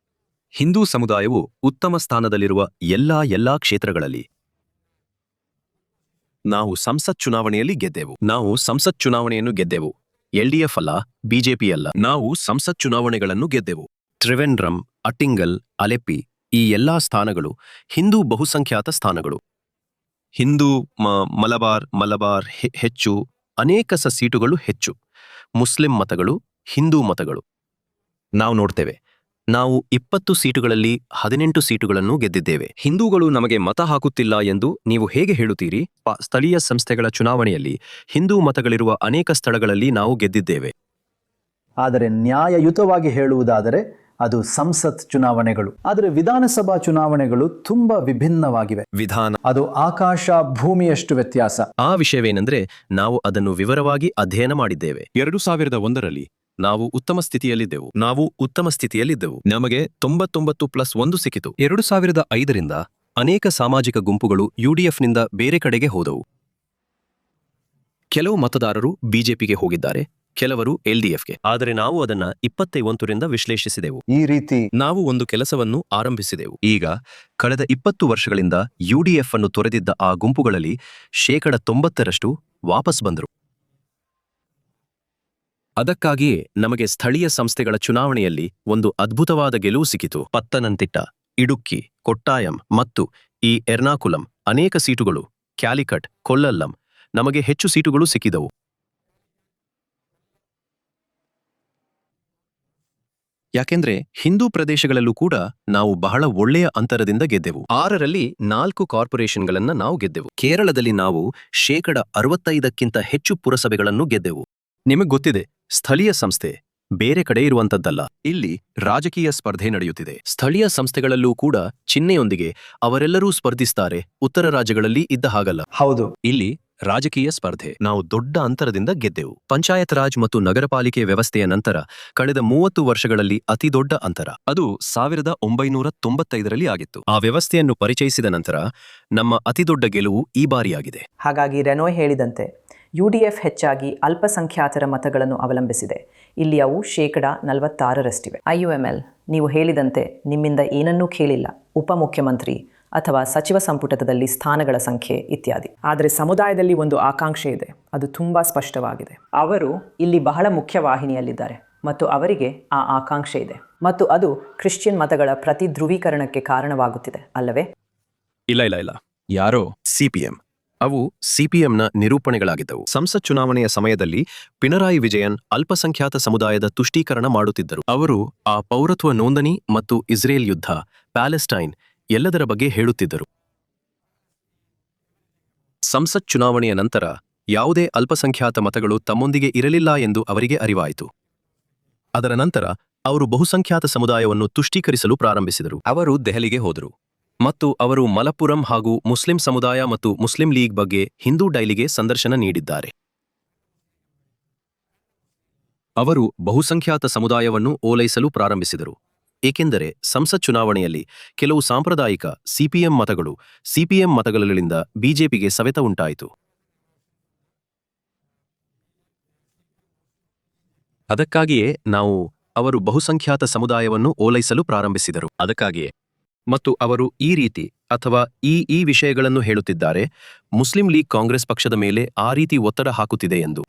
ಹಿಂದೂ ಸಮುದಾಯವು ಉತ್ತಮ ಸ್ಥಾನದಲ್ಲಿರುವ ಎಲ್ಲಾ ಕ್ಷೇತ್ರಗಳಲ್ಲಿ. ನಾವು ಸಂಸತ್ ಚುನಾವಣೆಯನ್ನು ಗೆದ್ದೆವು. ಎಲ್ಡಿಎಫ್ ಅಲ್ಲ, ಬಿಜೆಪಿ ಅಲ್ಲ. ನಾವು ಸಂಸತ್ ಚುನಾವಣೆಗಳನ್ನು ಗೆದ್ದೆವು. ಟ್ರಿವೆಂಡ್ರಮ್, ಅಟ್ಟಿಂಗಲ್, ಅಲೆಪ್ಪಿ ಈ ಎಲ್ಲಾ ಸ್ಥಾನಗಳು ಹಿಂದೂ ಬಹುಸಂಖ್ಯಾತ ಸ್ಥಾನಗಳು. ಹಿಂದೂ ಮಲಬಾರ್ ಹೆಚ್ಚು, ಅನೇಕ ಸೀಟುಗಳು ಹೆಚ್ಚು. ಮುಸ್ಲಿಂ ಮತಗಳು, ಹಿಂದೂ ಮತಗಳು. ನಾವು ನೋಡ್ತೇವೆ, ನಾವು 20 ಸೀಟುಗಳಲ್ಲಿ 18 ಸೀಟುಗಳನ್ನು ಗೆದ್ದಿದ್ದೇವೆ. ಹಿಂದೂಗಳು ನಮಗೆ ಮತ ಹಾಕುತ್ತಿಲ್ಲ ಎಂದು ನೀವು ಹೇಗೆ ಹೇಳುತ್ತೀರಿ? ಸ್ಥಳೀಯ ಸಂಸ್ಥೆಗಳ ಚುನಾವಣೆಯಲ್ಲಿ ಹಿಂದೂ ಮತಗಳಿರುವ ಅನೇಕ ಸ್ಥಳಗಳಲ್ಲಿ ನಾವು ಗೆದ್ದಿದ್ದೇವೆ. ಆದರೆ ನ್ಯಾಯಯುತವಾಗಿ ಹೇಳುವುದಾದರೆ ಅದು ಸಂಸತ್ ಚುನಾವಣೆಗಳು. ಆದರೆ ವಿಧಾನಸಭಾ ಚುನಾವಣೆಗಳು ತುಂಬಾ ವಿಭಿನ್ನವಾಗಿವೆ. ವಿಧಾನ ಅದು ಆಕಾಶ ಭೂಮಿಯಷ್ಟು ವ್ಯತ್ಯಾಸ. ಆ ವಿಷಯವೇನೆಂದ್ರೆ ನಾವು ಅದನ್ನು ವಿವರವಾಗಿ ಅಧ್ಯಯನ ಮಾಡಿದ್ದೇವೆ. 2001ರಲ್ಲಿ ನಾವು ಉತ್ತಮ ಸ್ಥಿತಿಯಲ್ಲಿದ್ದೆವು. ನಮಗೆ 99+1 ಸಿಕ್ಕಿತು. 2005ರಿಂದ ಅನೇಕ ಸಾಮಾಜಿಕ ಗುಂಪುಗಳು ಯುಡಿಎಫ್ನಿಂದ ಬೇರೆ ಕಡೆಗೆ ಹೋದವು. ಕೆಲವು ಮತದಾರರು ಬಿಜೆಪಿಗೆ ಹೋಗಿದ್ದಾರೆ, ಕೆಲವರು ಎಲ್ಡಿಎಫ್ಗೆ. ಆದರೆ ನಾವು ಅದನ್ನ 21ರಿಂದ ವಿಶ್ಲೇಷಿಸಿದೆವು. ಈ ರೀತಿ ನಾವು ಒಂದು ಕೆಲಸವನ್ನು ಆರಂಭಿಸಿದೆವು. ಈಗ ಕಳೆದ 20 ವರ್ಷಗಳಿಂದ ಯುಡಿಎಫ್ ಅನ್ನು ತೊರೆದಿದ್ದ ಆ ಗುಂಪುಗಳಲ್ಲಿ 90% ವಾಪಸ್ ಬಂದರು. ಅದಕ್ಕಾಗಿಯೇ ನಮಗೆ ಸ್ಥಳೀಯ ಸಂಸ್ಥೆಗಳ ಚುನಾವಣೆಯಲ್ಲಿ ಒಂದು ಅದ್ಭುತವಾದ ಗೆಲುವು ಸಿಕ್ಕಿತು. ಪತ್ತನಂತಿಟ್ಟ, ಇಡುಕ್ಕಿ, ಕೊಟ್ಟಾಯಂ ಮತ್ತು ಈ ಎರ್ನಾಕುಲಂ ಅನೇಕ ಸೀಟುಗಳು, ಕ್ಯಾಲಿಕಟ್, ಕೊಲ್ಲಲ್ಲಂ ನಮಗೆ ಹೆಚ್ಚು ಸೀಟುಗಳು ಸಿಕ್ಕಿದವು. ಯಾಕೆಂದ್ರೆ ಹಿಂದೂ ಪ್ರದೇಶಗಳಲ್ಲೂ ಕೂಡ ನಾವು ಬಹಳ ಒಳ್ಳೆಯ ಅಂತರದಿಂದ ಗೆದ್ದೆವು. 6ರಲ್ಲಿ 4 ಕಾರ್ಪೊರೇಷನ್ಗಳನ್ನ ನಾವು ಗೆದ್ದೆವು. ಕೇರಳದಲ್ಲಿ ನಾವು 65%ಕ್ಕಿಂತ ಹೆಚ್ಚು ಪುರಸಭೆಗಳನ್ನು ಗೆದ್ದೆವು. ನಿಮಗೆ ಗೊತ್ತಿದೆ, ಸ್ಥಳೀಯ ಸಂಸ್ಥೆ ಬೇರೆ ಕಡೆ ಇರುವಂತದ್ದಲ್ಲ. ಇಲ್ಲಿ ರಾಜಕೀಯ ಸ್ಪರ್ಧೆ ನಡೆಯುತ್ತಿದೆ. ಸ್ಥಳೀಯ ಸಂಸ್ಥೆಗಳಲ್ಲೂ ಕೂಡ ಚಿಹ್ನೆಯೊಂದಿಗೆ ಅವರೆಲ್ಲರೂ ಸ್ಪರ್ಧಿಸ್ತಾರೆ. ಉತ್ತರ ರಾಜ್ಯಗಳಲ್ಲಿ ಇದ್ದ ಹಾಗಲ್ಲ. ಹೌದು, ಇಲ್ಲಿ ರಾಜಕೀಯ ಸ್ಪರ್ಧೆ. ನಾವು ದೊಡ್ಡ ಅಂತರದಿಂದ ಗೆದ್ದೆವು. ಪಂಚಾಯತ್ ರಾಜ್ ಮತ್ತು ನಗರ ಪಾಲಿಕೆ ವ್ಯವಸ್ಥೆಯ ನಂತರ ಕಳೆದ 30 ವರ್ಷಗಳಲ್ಲಿ ಅತಿ ದೊಡ್ಡ ಅಂತರ. ಅದು 1995ರಲ್ಲಿ ಆಗಿತ್ತು. ಆ ವ್ಯವಸ್ಥೆಯನ್ನು ಪರಿಚಯಿಸಿದ ನಂತರ ನಮ್ಮ ಅತಿದೊಡ್ಡ ಗೆಲುವು ಈ ಬಾರಿಯಾಗಿದೆ. ಹಾಗಾಗಿ ರೆನೋಯ್ ಹೇಳಿದಂತೆ ಯುಡಿಎಫ್ ಹೆಚ್ಚಾಗಿ ಅಲ್ಪಸಂಖ್ಯಾತರ ಮತಗಳನ್ನು ಅವಲಂಬಿಸಿದೆ. ಇಲ್ಲಿ ಅವು 46%ರಷ್ಟಿವೆ. IUML, ನೀವು ಹೇಳಿದಂತೆ ನಿಮ್ಮಿಂದ ಏನನ್ನೂ ಕೇಳಿಲ್ಲ, ಉಪಮುಖ್ಯಮಂತ್ರಿ ಅಥವಾ ಸಚಿವ ಸಂಪುಟದಲ್ಲಿ ಸ್ಥಾನಗಳ ಸಂಖ್ಯೆ ಇತ್ಯಾದಿ. ಆದರೆ ಸಮುದಾಯದಲ್ಲಿ ಒಂದು ಆಕಾಂಕ್ಷೆ ಇದೆ, ಅದು ತುಂಬ ಸ್ಪಷ್ಟವಾಗಿದೆ. ಅವರು ಇಲ್ಲಿ ಬಹಳ ಮುಖ್ಯವಾಹಿನಿಯಲ್ಲಿದ್ದಾರೆ ಮತ್ತು ಅವರಿಗೆ ಆ ಆಕಾಂಕ್ಷೆ ಇದೆ, ಮತ್ತು ಅದು ಕ್ರಿಶ್ಚಿಯನ್ ಮತಗಳ ಪ್ರತಿ ಧ್ರುವೀಕರಣಕ್ಕೆ ಕಾರಣವಾಗುತ್ತಿದೆ, ಅಲ್ಲವೇ? ಇಲ್ಲ. ಯಾರೋ ಸಿಪಿಎಂ. ಅವು ಸಿಪಿಎಂನ ನಿರೂಪಣೆಗಳಾಗಿದ್ದವು. ಸಂಸತ್ ಚುನಾವಣೆಯ ಸಮಯದಲ್ಲಿ ಪಿಣರಾಯಿ ವಿಜಯನ್ ಅಲ್ಪಸಂಖ್ಯಾತ ಸಮುದಾಯದ ತುಷ್ಟೀಕರಣ ಮಾಡುತ್ತಿದ್ದರು. ಅವರು ಆ ಪೌರತ್ವ ನೋಂದಣಿ ಮತ್ತು ಇಸ್ರೇಲ್ ಯುದ್ಧ, ಪ್ಯಾಲೆಸ್ಟೈನ್ ಎಲ್ಲದರ ಬಗ್ಗೆ ಹೇಳುತ್ತಿದ್ದರು. ಸಂಸತ್ ಚುನಾವಣೆಯ ನಂತರ ಯಾವುದೇ ಅಲ್ಪಸಂಖ್ಯಾತ ಮತಗಳು ತಮ್ಮೊಂದಿಗೆ ಇರಲಿಲ್ಲ ಎಂದು ಅವರಿಗೆ ಅರಿವಾಯಿತು. ಅದರ ನಂತರ ಅವರು ಬಹುಸಂಖ್ಯಾತ ಸಮುದಾಯವನ್ನು ತುಷ್ಟೀಕರಿಸಲು ಪ್ರಾರಂಭಿಸಿದರು. ಅವರು ದೆಹಲಿಗೆ ಹೋದರು ಮತ್ತು ಅವರು ಮಲಪ್ಪುರಂ ಹಾಗೂ ಮುಸ್ಲಿಂ ಸಮುದಾಯ ಮತ್ತು ಮುಸ್ಲಿಂ ಲೀಗ್ ಬಗ್ಗೆ ಹಿಂದೂ ಡೈಲಿಗೆ ಸಂದರ್ಶನ ನೀಡಿದ್ದಾರೆ. ಅವರು ಬಹುಸಂಖ್ಯಾತ ಸಮುದಾಯವನ್ನು ಓಲೈಸಲು ಪ್ರಾರಂಭಿಸಿದರು, ಏಕೆಂದರೆ ಸಂಸತ್ ಚುನಾವಣೆಯಲ್ಲಿ ಕೆಲವು ಸಾಂಪ್ರದಾಯಿಕ ಸಿಪಿಎಂ ಮತಗಳಿಂದ ಬಿಜೆಪಿಗೆ ಸವೆತ ಉಂಟಾಯಿತು. ಅದಕ್ಕಾಗಿಯೇ ಅವರು ಬಹುಸಂಖ್ಯಾತ ಸಮುದಾಯವನ್ನು ಓಲೈಸಲು ಪ್ರಾರಂಭಿಸಿದರು. ಮತ್ತು ಅವರು ಈ ರೀತಿ ಅಥವಾ ಈ ವಿಷಯಗಳನ್ನು ಹೇಳುತ್ತಿದ್ದಾರೆ, ಮುಸ್ಲಿಂ ಲೀಗ್ ಕಾಂಗ್ರೆಸ್ ಪಕ್ಷದ ಮೇಲೆ ಆ ರೀತಿ ಒತ್ತಡ ಹಾಕುತ್ತಿದೆ ಎಂದು.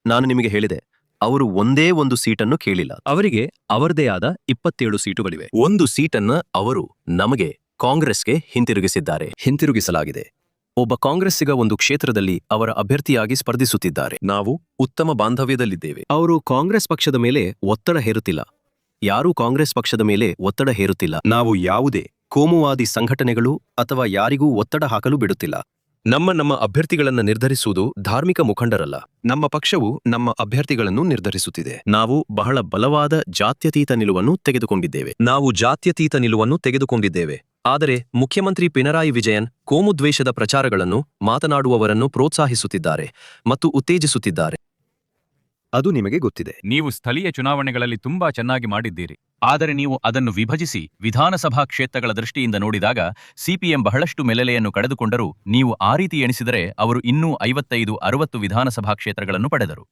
ನಾನು ನಿಮಗೆ ಹೇಳಿದೆ, ಅವರು ಒಂದೇ ಒಂದು ಸೀಟನ್ನು ಕೇಳಿಲ್ಲ. ಅವರಿಗೆ ಅವರದೇ ಆದ 27 ಸೀಟುಗಳಿವೆ. ಒಂದು ಸೀಟನ್ನ ಅವರು ನಮಗೆ ಕಾಂಗ್ರೆಸ್ಗೆ ಹಿಂತಿರುಗಿಸಲಾಗಿದೆ. ಒಬ್ಬ ಕಾಂಗ್ರೆಸ್ಸಿಗ ಒಂದು ಕ್ಷೇತ್ರದಲ್ಲಿ ಅವರ ಅಭ್ಯರ್ಥಿಯಾಗಿ ಸ್ಪರ್ಧಿಸುತ್ತಿದ್ದಾರೆ. ನಾವು ಉತ್ತಮ ಬಾಂಧವ್ಯದಲ್ಲಿದ್ದೇವೆ. ಅವರು ಕಾಂಗ್ರೆಸ್ ಪಕ್ಷದ ಮೇಲೆ ಒತ್ತಡ ಹೇರುತ್ತಿಲ್ಲ. ಯಾರೂ ಕಾಂಗ್ರೆಸ್ ಪಕ್ಷದ ಮೇಲೆ ಒತ್ತಡ ಹೇರುತ್ತಿಲ್ಲ. ನಾವು ಯಾವುದೇ ಕೋಮುವಾದಿ ಸಂಘಟನೆಗಳು ಅಥವಾ ಯಾರಿಗೂ ಒತ್ತಡ ಹಾಕಲು ಬಿಡುತ್ತಿಲ್ಲ. ನಮ್ಮ ಅಭ್ಯರ್ಥಿಗಳನ್ನು ನಿರ್ಧರಿಸುವುದು ಧಾರ್ಮಿಕ ಮುಖಂಡರಲ್ಲ. ನಮ್ಮ ಪಕ್ಷವು ನಮ್ಮ ಅಭ್ಯರ್ಥಿಗಳನ್ನು ನಿರ್ಧರಿಸುತ್ತಿದೆ. ನಾವು ಬಹಳ ಬಲವಾದ ಜಾತ್ಯತೀತ ನಿಲುವನ್ನು ತೆಗೆದುಕೊಂಡಿದ್ದೇವೆ. ಆದರೆ ಮುಖ್ಯಮಂತ್ರಿ ಪಿಣರಾಯಿ ವಿಜಯನ್ ಕೋಮುದ್ವೇಷದ ಪ್ರಚಾರಗಳನ್ನು ಮಾತನಾಡುವವರನ್ನು ಪ್ರೋತ್ಸಾಹಿಸುತ್ತಿದ್ದಾರೆ ಮತ್ತು ಉತ್ತೇಜಿಸುತ್ತಿದ್ದಾರೆ. ಅದು ನಿಮಗೆ ಗೊತ್ತಿದೆ. ನೀವು ಸ್ಥಳೀಯ ಚುನಾವಣೆಗಳಲ್ಲಿ ತುಂಬಾ ಚೆನ್ನಾಗಿ ಮಾಡಿದ್ದೀರಿ. ಆದರೆ ನೀವು ಅದನ್ನು ವಿಭಜಿಸಿ ವಿಧಾನಸಭಾ ಕ್ಷೇತ್ರಗಳ ದೃಷ್ಟಿಯಿಂದ ನೋಡಿದಾಗ ಸಿಪಿಎಂ ಬಹಳಷ್ಟು ಮೆಲೆಲೆಯನ್ನು ಕಳೆದುಕೊಂಡರೂ ನೀವು ಆ ರೀತಿ ಎಣಿಸಿದರೆ ಅವರು ಇನ್ನೂ 55-60 ವಿಧಾನಸಭಾ ಕ್ಷೇತ್ರಗಳನ್ನು ಪಡೆದರು.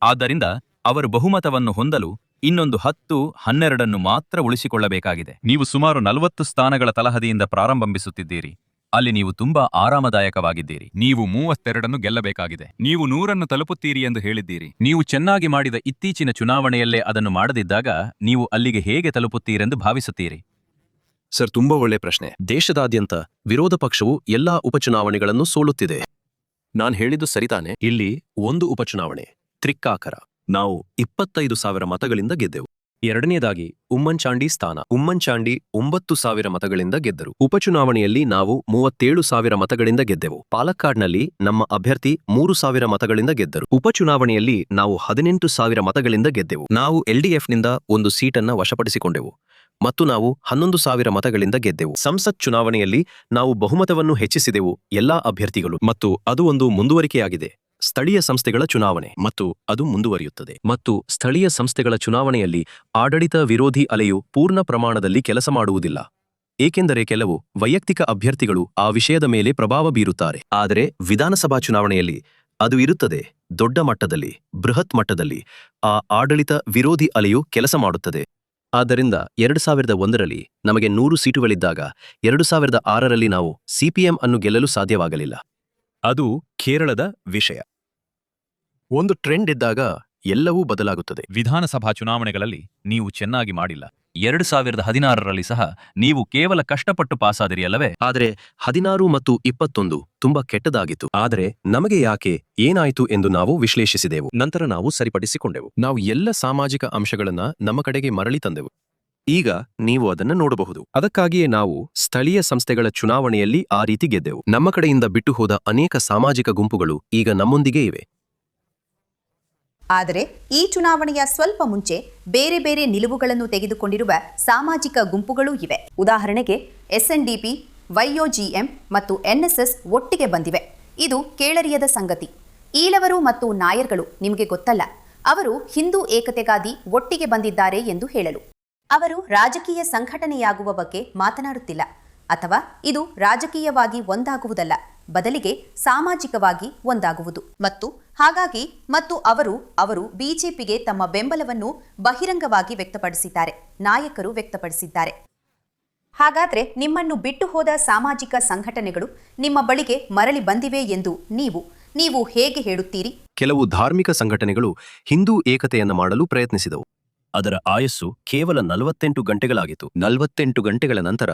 ಆದ್ದರಿಂದ ಅವರು ಬಹುಮತವನ್ನು ಹೊಂದಲು ಇನ್ನೊಂದು 10-12 ಮಾತ್ರ ಉಳಿಸಿಕೊಳ್ಳಬೇಕಾಗಿದೆ. ನೀವು ಸುಮಾರು 40 ಸ್ಥಾನಗಳ ತಲಹದಿಯಿಂದ ಪ್ರಾರಂಭಿಸುತ್ತಿದ್ದೀರಿ. ಅಲ್ಲಿ ನೀವು ತುಂಬಾ ಆರಾಮದಾಯಕವಾಗಿದ್ದೀರಿ. ನೀವು 32 ಗೆಲ್ಲಬೇಕಾಗಿದೆ. ನೀವು 100 ತಲುಪುತ್ತೀರಿ ಎಂದು ಹೇಳಿದ್ದೀರಿ. ನೀವು ಚೆನ್ನಾಗಿ ಮಾಡಿದ ಇತ್ತೀಚಿನ ಚುನಾವಣೆಯಲ್ಲೇ ಅದನ್ನು ಮಾಡದಿದ್ದಾಗ ನೀವು ಅಲ್ಲಿಗೆ ಹೇಗೆ ತಲುಪುತ್ತೀರೆಂದು ಭಾವಿಸುತ್ತೀರಿ? ಸರ್, ತುಂಬಾ ಒಳ್ಳೆ ಪ್ರಶ್ನೆ. ದೇಶದಾದ್ಯಂತ ವಿರೋಧ ಪಕ್ಷವು ಎಲ್ಲಾ ಉಪಚುನಾವಣೆಗಳನ್ನು ಸೋಲುತ್ತಿದೆ. ನಾನ್ ಹೇಳಿದ್ದು ಸರಿತಾನೆ? ಇಲ್ಲಿ ಒಂದು ಉಪಚುನಾವಣೆ ತ್ರಿಕ್ಕಾಕರ. ನಾವು 25,000 ಮತಗಳಿಂದ ಗೆದ್ದೆವು. ಎರಡನೇದಾಗಿ ಉಮ್ಮನ್ಚಾಂಡಿ ಸ್ಥಾನ. ಉಮ್ಮನ್ಚಾಂಡಿ 9,000 ಮತಗಳಿಂದ ಗೆದ್ದರು. ಉಪಚುನಾವಣೆಯಲ್ಲಿ ನಾವು 37,000 ಮತಗಳಿಂದ ಗೆದ್ದೆವು. ಪಾಲಕ್ಕಾಡ್ನಲ್ಲಿ ನಮ್ಮ ಅಭ್ಯರ್ಥಿ 3,000 ಮತಗಳಿಂದ ಗೆದ್ದರು. ಉಪಚುನಾವಣೆಯಲ್ಲಿ ನಾವು 18,000 ಮತಗಳಿಂದ ಗೆದ್ದೆವು. ನಾವು ಎಲ್ಡಿಎಫ್ನಿಂದ ಒಂದು ಸೀಟನ್ನ ವಶಪಡಿಸಿಕೊಂಡೆವು ಮತ್ತು ನಾವು 11,000 ಮತಗಳಿಂದ ಗೆದ್ದೆವು. ಸಂಸತ್ ಚುನಾವಣೆಯಲ್ಲಿ ನಾವು ಬಹುಮತವನ್ನು ಹೆಚ್ಚಿಸಿದೆವು ಎಲ್ಲಾ ಅಭ್ಯರ್ಥಿಗಳು, ಮತ್ತು ಅದು ಒಂದು ಮುಂದುವರಿಕೆಯಾಗಿದೆ. ಸ್ಥಳೀಯ ಸಂಸ್ಥೆಗಳ ಚುನಾವಣೆ, ಮತ್ತು ಅದು ಮುಂದುವರಿಯುತ್ತದೆ. ಮತ್ತು ಸ್ಥಳೀಯ ಸಂಸ್ಥೆಗಳ ಚುನಾವಣೆಯಲ್ಲಿ ಆಡಳಿತ ವಿರೋಧಿ ಅಲೆಯು ಪೂರ್ಣ ಪ್ರಮಾಣದಲ್ಲಿ ಕೆಲಸ ಮಾಡುವುದಿಲ್ಲ, ಏಕೆಂದರೆ ಕೆಲವು ವೈಯಕ್ತಿಕ ಅಭ್ಯರ್ಥಿಗಳು ಆ ವಿಷಯದ ಮೇಲೆ ಪ್ರಭಾವ ಬೀರುತ್ತಾರೆ. ಆದರೆ ವಿಧಾನಸಭಾ ಚುನಾವಣೆಯಲ್ಲಿ ಅದು ಇರುತ್ತದೆ. ದೊಡ್ಡ ಮಟ್ಟದಲ್ಲಿ, ಬೃಹತ್ ಮಟ್ಟದಲ್ಲಿ ಆ ಆಡಳಿತ ವಿರೋಧಿ ಅಲೆಯು ಕೆಲಸ ಮಾಡುತ್ತದೆ. ಆದ್ದರಿಂದ 2001ರಲ್ಲಿ ನಮಗೆ 100 ಸೀಟುಗಳಿದ್ದಾಗ 2006ರಲ್ಲಿ ನಾವು ಸಿಪಿಎಂ ಅನ್ನು ಗೆಲ್ಲಲು ಸಾಧ್ಯವಾಗಲಿಲ್ಲ. ಅದು ಕೇರಳದ ವಿಷಯ. ಒಂದು ಟ್ರೆಂಡ್ ಇದ್ದಾಗ ಎಲ್ಲವೂ ಬದಲಾಗುತ್ತದೆ. ವಿಧಾನಸಭಾ ಚುನಾವಣೆಗಳಲ್ಲಿ ನೀವು ಚೆನ್ನಾಗಿ ಮಾಡಿಲ್ಲ. 2016ರಲ್ಲಿ ಸಹ ನೀವು ಕೇವಲ ಕಷ್ಟಪಟ್ಟು ಪಾಸಾದಿರಿ ಅಲ್ಲವೇ? ಆದರೆ 16 ಮತ್ತು 21 ತುಂಬಾ ಕೆಟ್ಟದಾಗಿತ್ತು. ಆದರೆ ನಮಗೆ ಯಾಕೆ, ಏನಾಯಿತು ಎಂದು ನಾವು ವಿಶ್ಲೇಷಿಸಿದೆವು. ನಂತರ ನಾವು ಸರಿಪಡಿಸಿಕೊಂಡೆವು. ನಾವು ಎಲ್ಲ ಸಾಮಾಜಿಕ ಅಂಶಗಳನ್ನ ನಮ್ಮ ಕಡೆಗೆ ಮರಳಿ ತಂದೆವು. ಈಗ ನೀವು ಅದನ್ನು ನೋಡಬಹುದು. ಅದಕ್ಕಾಗಿಯೇ ನಾವು ಸ್ಥಳೀಯ ಸಂಸ್ಥೆಗಳ ಚುನಾವಣೆಯಲ್ಲಿ ಆ ರೀತಿ ಗೆದ್ದೆವು. ನಮ್ಮ ಕಡೆಯಿಂದ ಬಿಟ್ಟು ಹೋದ ಅನೇಕ ಸಾಮಾಜಿಕ ಗುಂಪುಗಳು ಈಗ ನಮ್ಮೊಂದಿಗೆ ಇವೆ. ಆದರೆ ಈ ಚುನಾವಣೆಯ ಸ್ವಲ್ಪ ಮುಂಚೆ ಬೇರೆ ಬೇರೆ ನಿಲುವುಗಳನ್ನು ತೆಗೆದುಕೊಂಡಿರುವ ಸಾಮಾಜಿಕ ಗುಂಪುಗಳೂ ಇವೆ. ಉದಾಹರಣೆಗೆ SNDP, YOGM ಮತ್ತು NSS ಒಟ್ಟಿಗೆ ಬಂದಿವೆ. ಇದು ಕೇಳರಿಯದ ಸಂಗತಿ. ಈಳವರು ಮತ್ತು ನಾಯರ್ಗಳು ನಿಮಗೆ ಗೊತ್ತಲ್ಲ, ಅವರು ಹಿಂದೂ ಏಕತೆಗಾಗಿ ಒಟ್ಟಿಗೆ ಬಂದಿದ್ದಾರೆ ಎಂದು ಹೇಳಲು. ಅವರು ರಾಜಕೀಯ ಸಂಘಟನೆಯಾಗುವ ಬಗ್ಗೆ ಮಾತನಾಡುತ್ತಿಲ್ಲ, ಅಥವಾ ಇದು ರಾಜಕೀಯವಾಗಿ ಒಂದಾಗುವುದಲ್ಲ, ಬದಲಿಗೆ ಸಾಮಾಜಿಕವಾಗಿ ಒಂದಾಗುವುದು. ಮತ್ತು ಅವರು ಬಿಜೆಪಿಗೆ ತಮ್ಮ ಬೆಂಬಲವನ್ನು ಬಹಿರಂಗವಾಗಿ ವ್ಯಕ್ತಪಡಿಸಿದ್ದಾರೆ, ನಾಯಕರು ವ್ಯಕ್ತಪಡಿಸಿದ್ದಾರೆ. ಹಾಗಾದ್ರೆ ನಿಮ್ಮನ್ನು ಬಿಟ್ಟು ಹೋದ ಸಾಮಾಜಿಕ ಸಂಘಟನೆಗಳು ನಿಮ್ಮ ಬಳಿಗೆ ಮರಳಿ ಬಂದಿವೆ ಎಂದು ನೀವು ಹೇಗೆ ಹೇಳುತ್ತೀರಿ? ಕೆಲವು ಧಾರ್ಮಿಕ ಸಂಘಟನೆಗಳು ಹಿಂದೂ ಏಕತೆಯನ್ನು ಮಾಡಲು ಪ್ರಯತ್ನಿಸಿದವು. ಅದರ ಆಯಸ್ಸು ಕೇವಲ 48 ಗಂಟೆಗಳಾಗಿತ್ತು. 48 ಗಂಟೆಗಳ ನಂತರ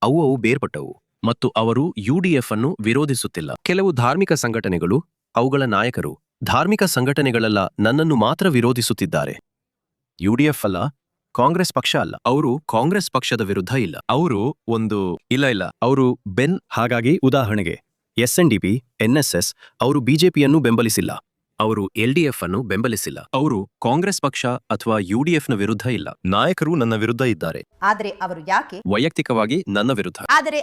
ಅವು ಬೇರ್ಪಟ್ಟವು, ಮತ್ತು ಅವರು UDF ಅನ್ನು ವಿರೋಧಿಸುತ್ತಿಲ್ಲ. ಕೆಲವು ಧಾರ್ಮಿಕ ಸಂಘಟನೆಗಳು, ಅವುಗಳ ನಾಯಕರು ಧಾರ್ಮಿಕ ಸಂಘಟನೆಗಳೆಲ್ಲ ನನ್ನನ್ನು ಮಾತ್ರ ವಿರೋಧಿಸುತ್ತಿದ್ದಾರೆ. UDF ಅಲ್ಲ, ಕಾಂಗ್ರೆಸ್ ಪಕ್ಷ ಅಲ್ಲ. ಅವರು ಕಾಂಗ್ರೆಸ್ ಪಕ್ಷದ ವಿರುದ್ಧ ಇಲ್ಲ. ಅವರು ಇಲ್ಲ ಅವರು ಬೆನ್. ಹಾಗಾಗಿ ಉದಾಹರಣೆಗೆ SNDP, NSS ಅವರು ಬಿಜೆಪಿಯನ್ನು ಬೆಂಬಲಿಸಿಲ್ಲ. ಅವರು LDF ಅನ್ನು ಬೆಂಬಲಿಸಿಲ್ಲ. ಅವರು ಕಾಂಗ್ರೆಸ್ ಪಕ್ಷ ಅಥವಾ UDFನ ವಿರುದ್ಧ ಇಲ್ಲ. ನಾಯಕರು ನನ್ನ ವಿರುದ್ಧ ಇದ್ದಾರೆ. ಆದರೆ ಅವರು ಯಾಕೆ? ವೈಯಕ್ತಿಕವಾಗಿ ನನ್ನ ವಿರುದ್ಧ. ಆದರೆ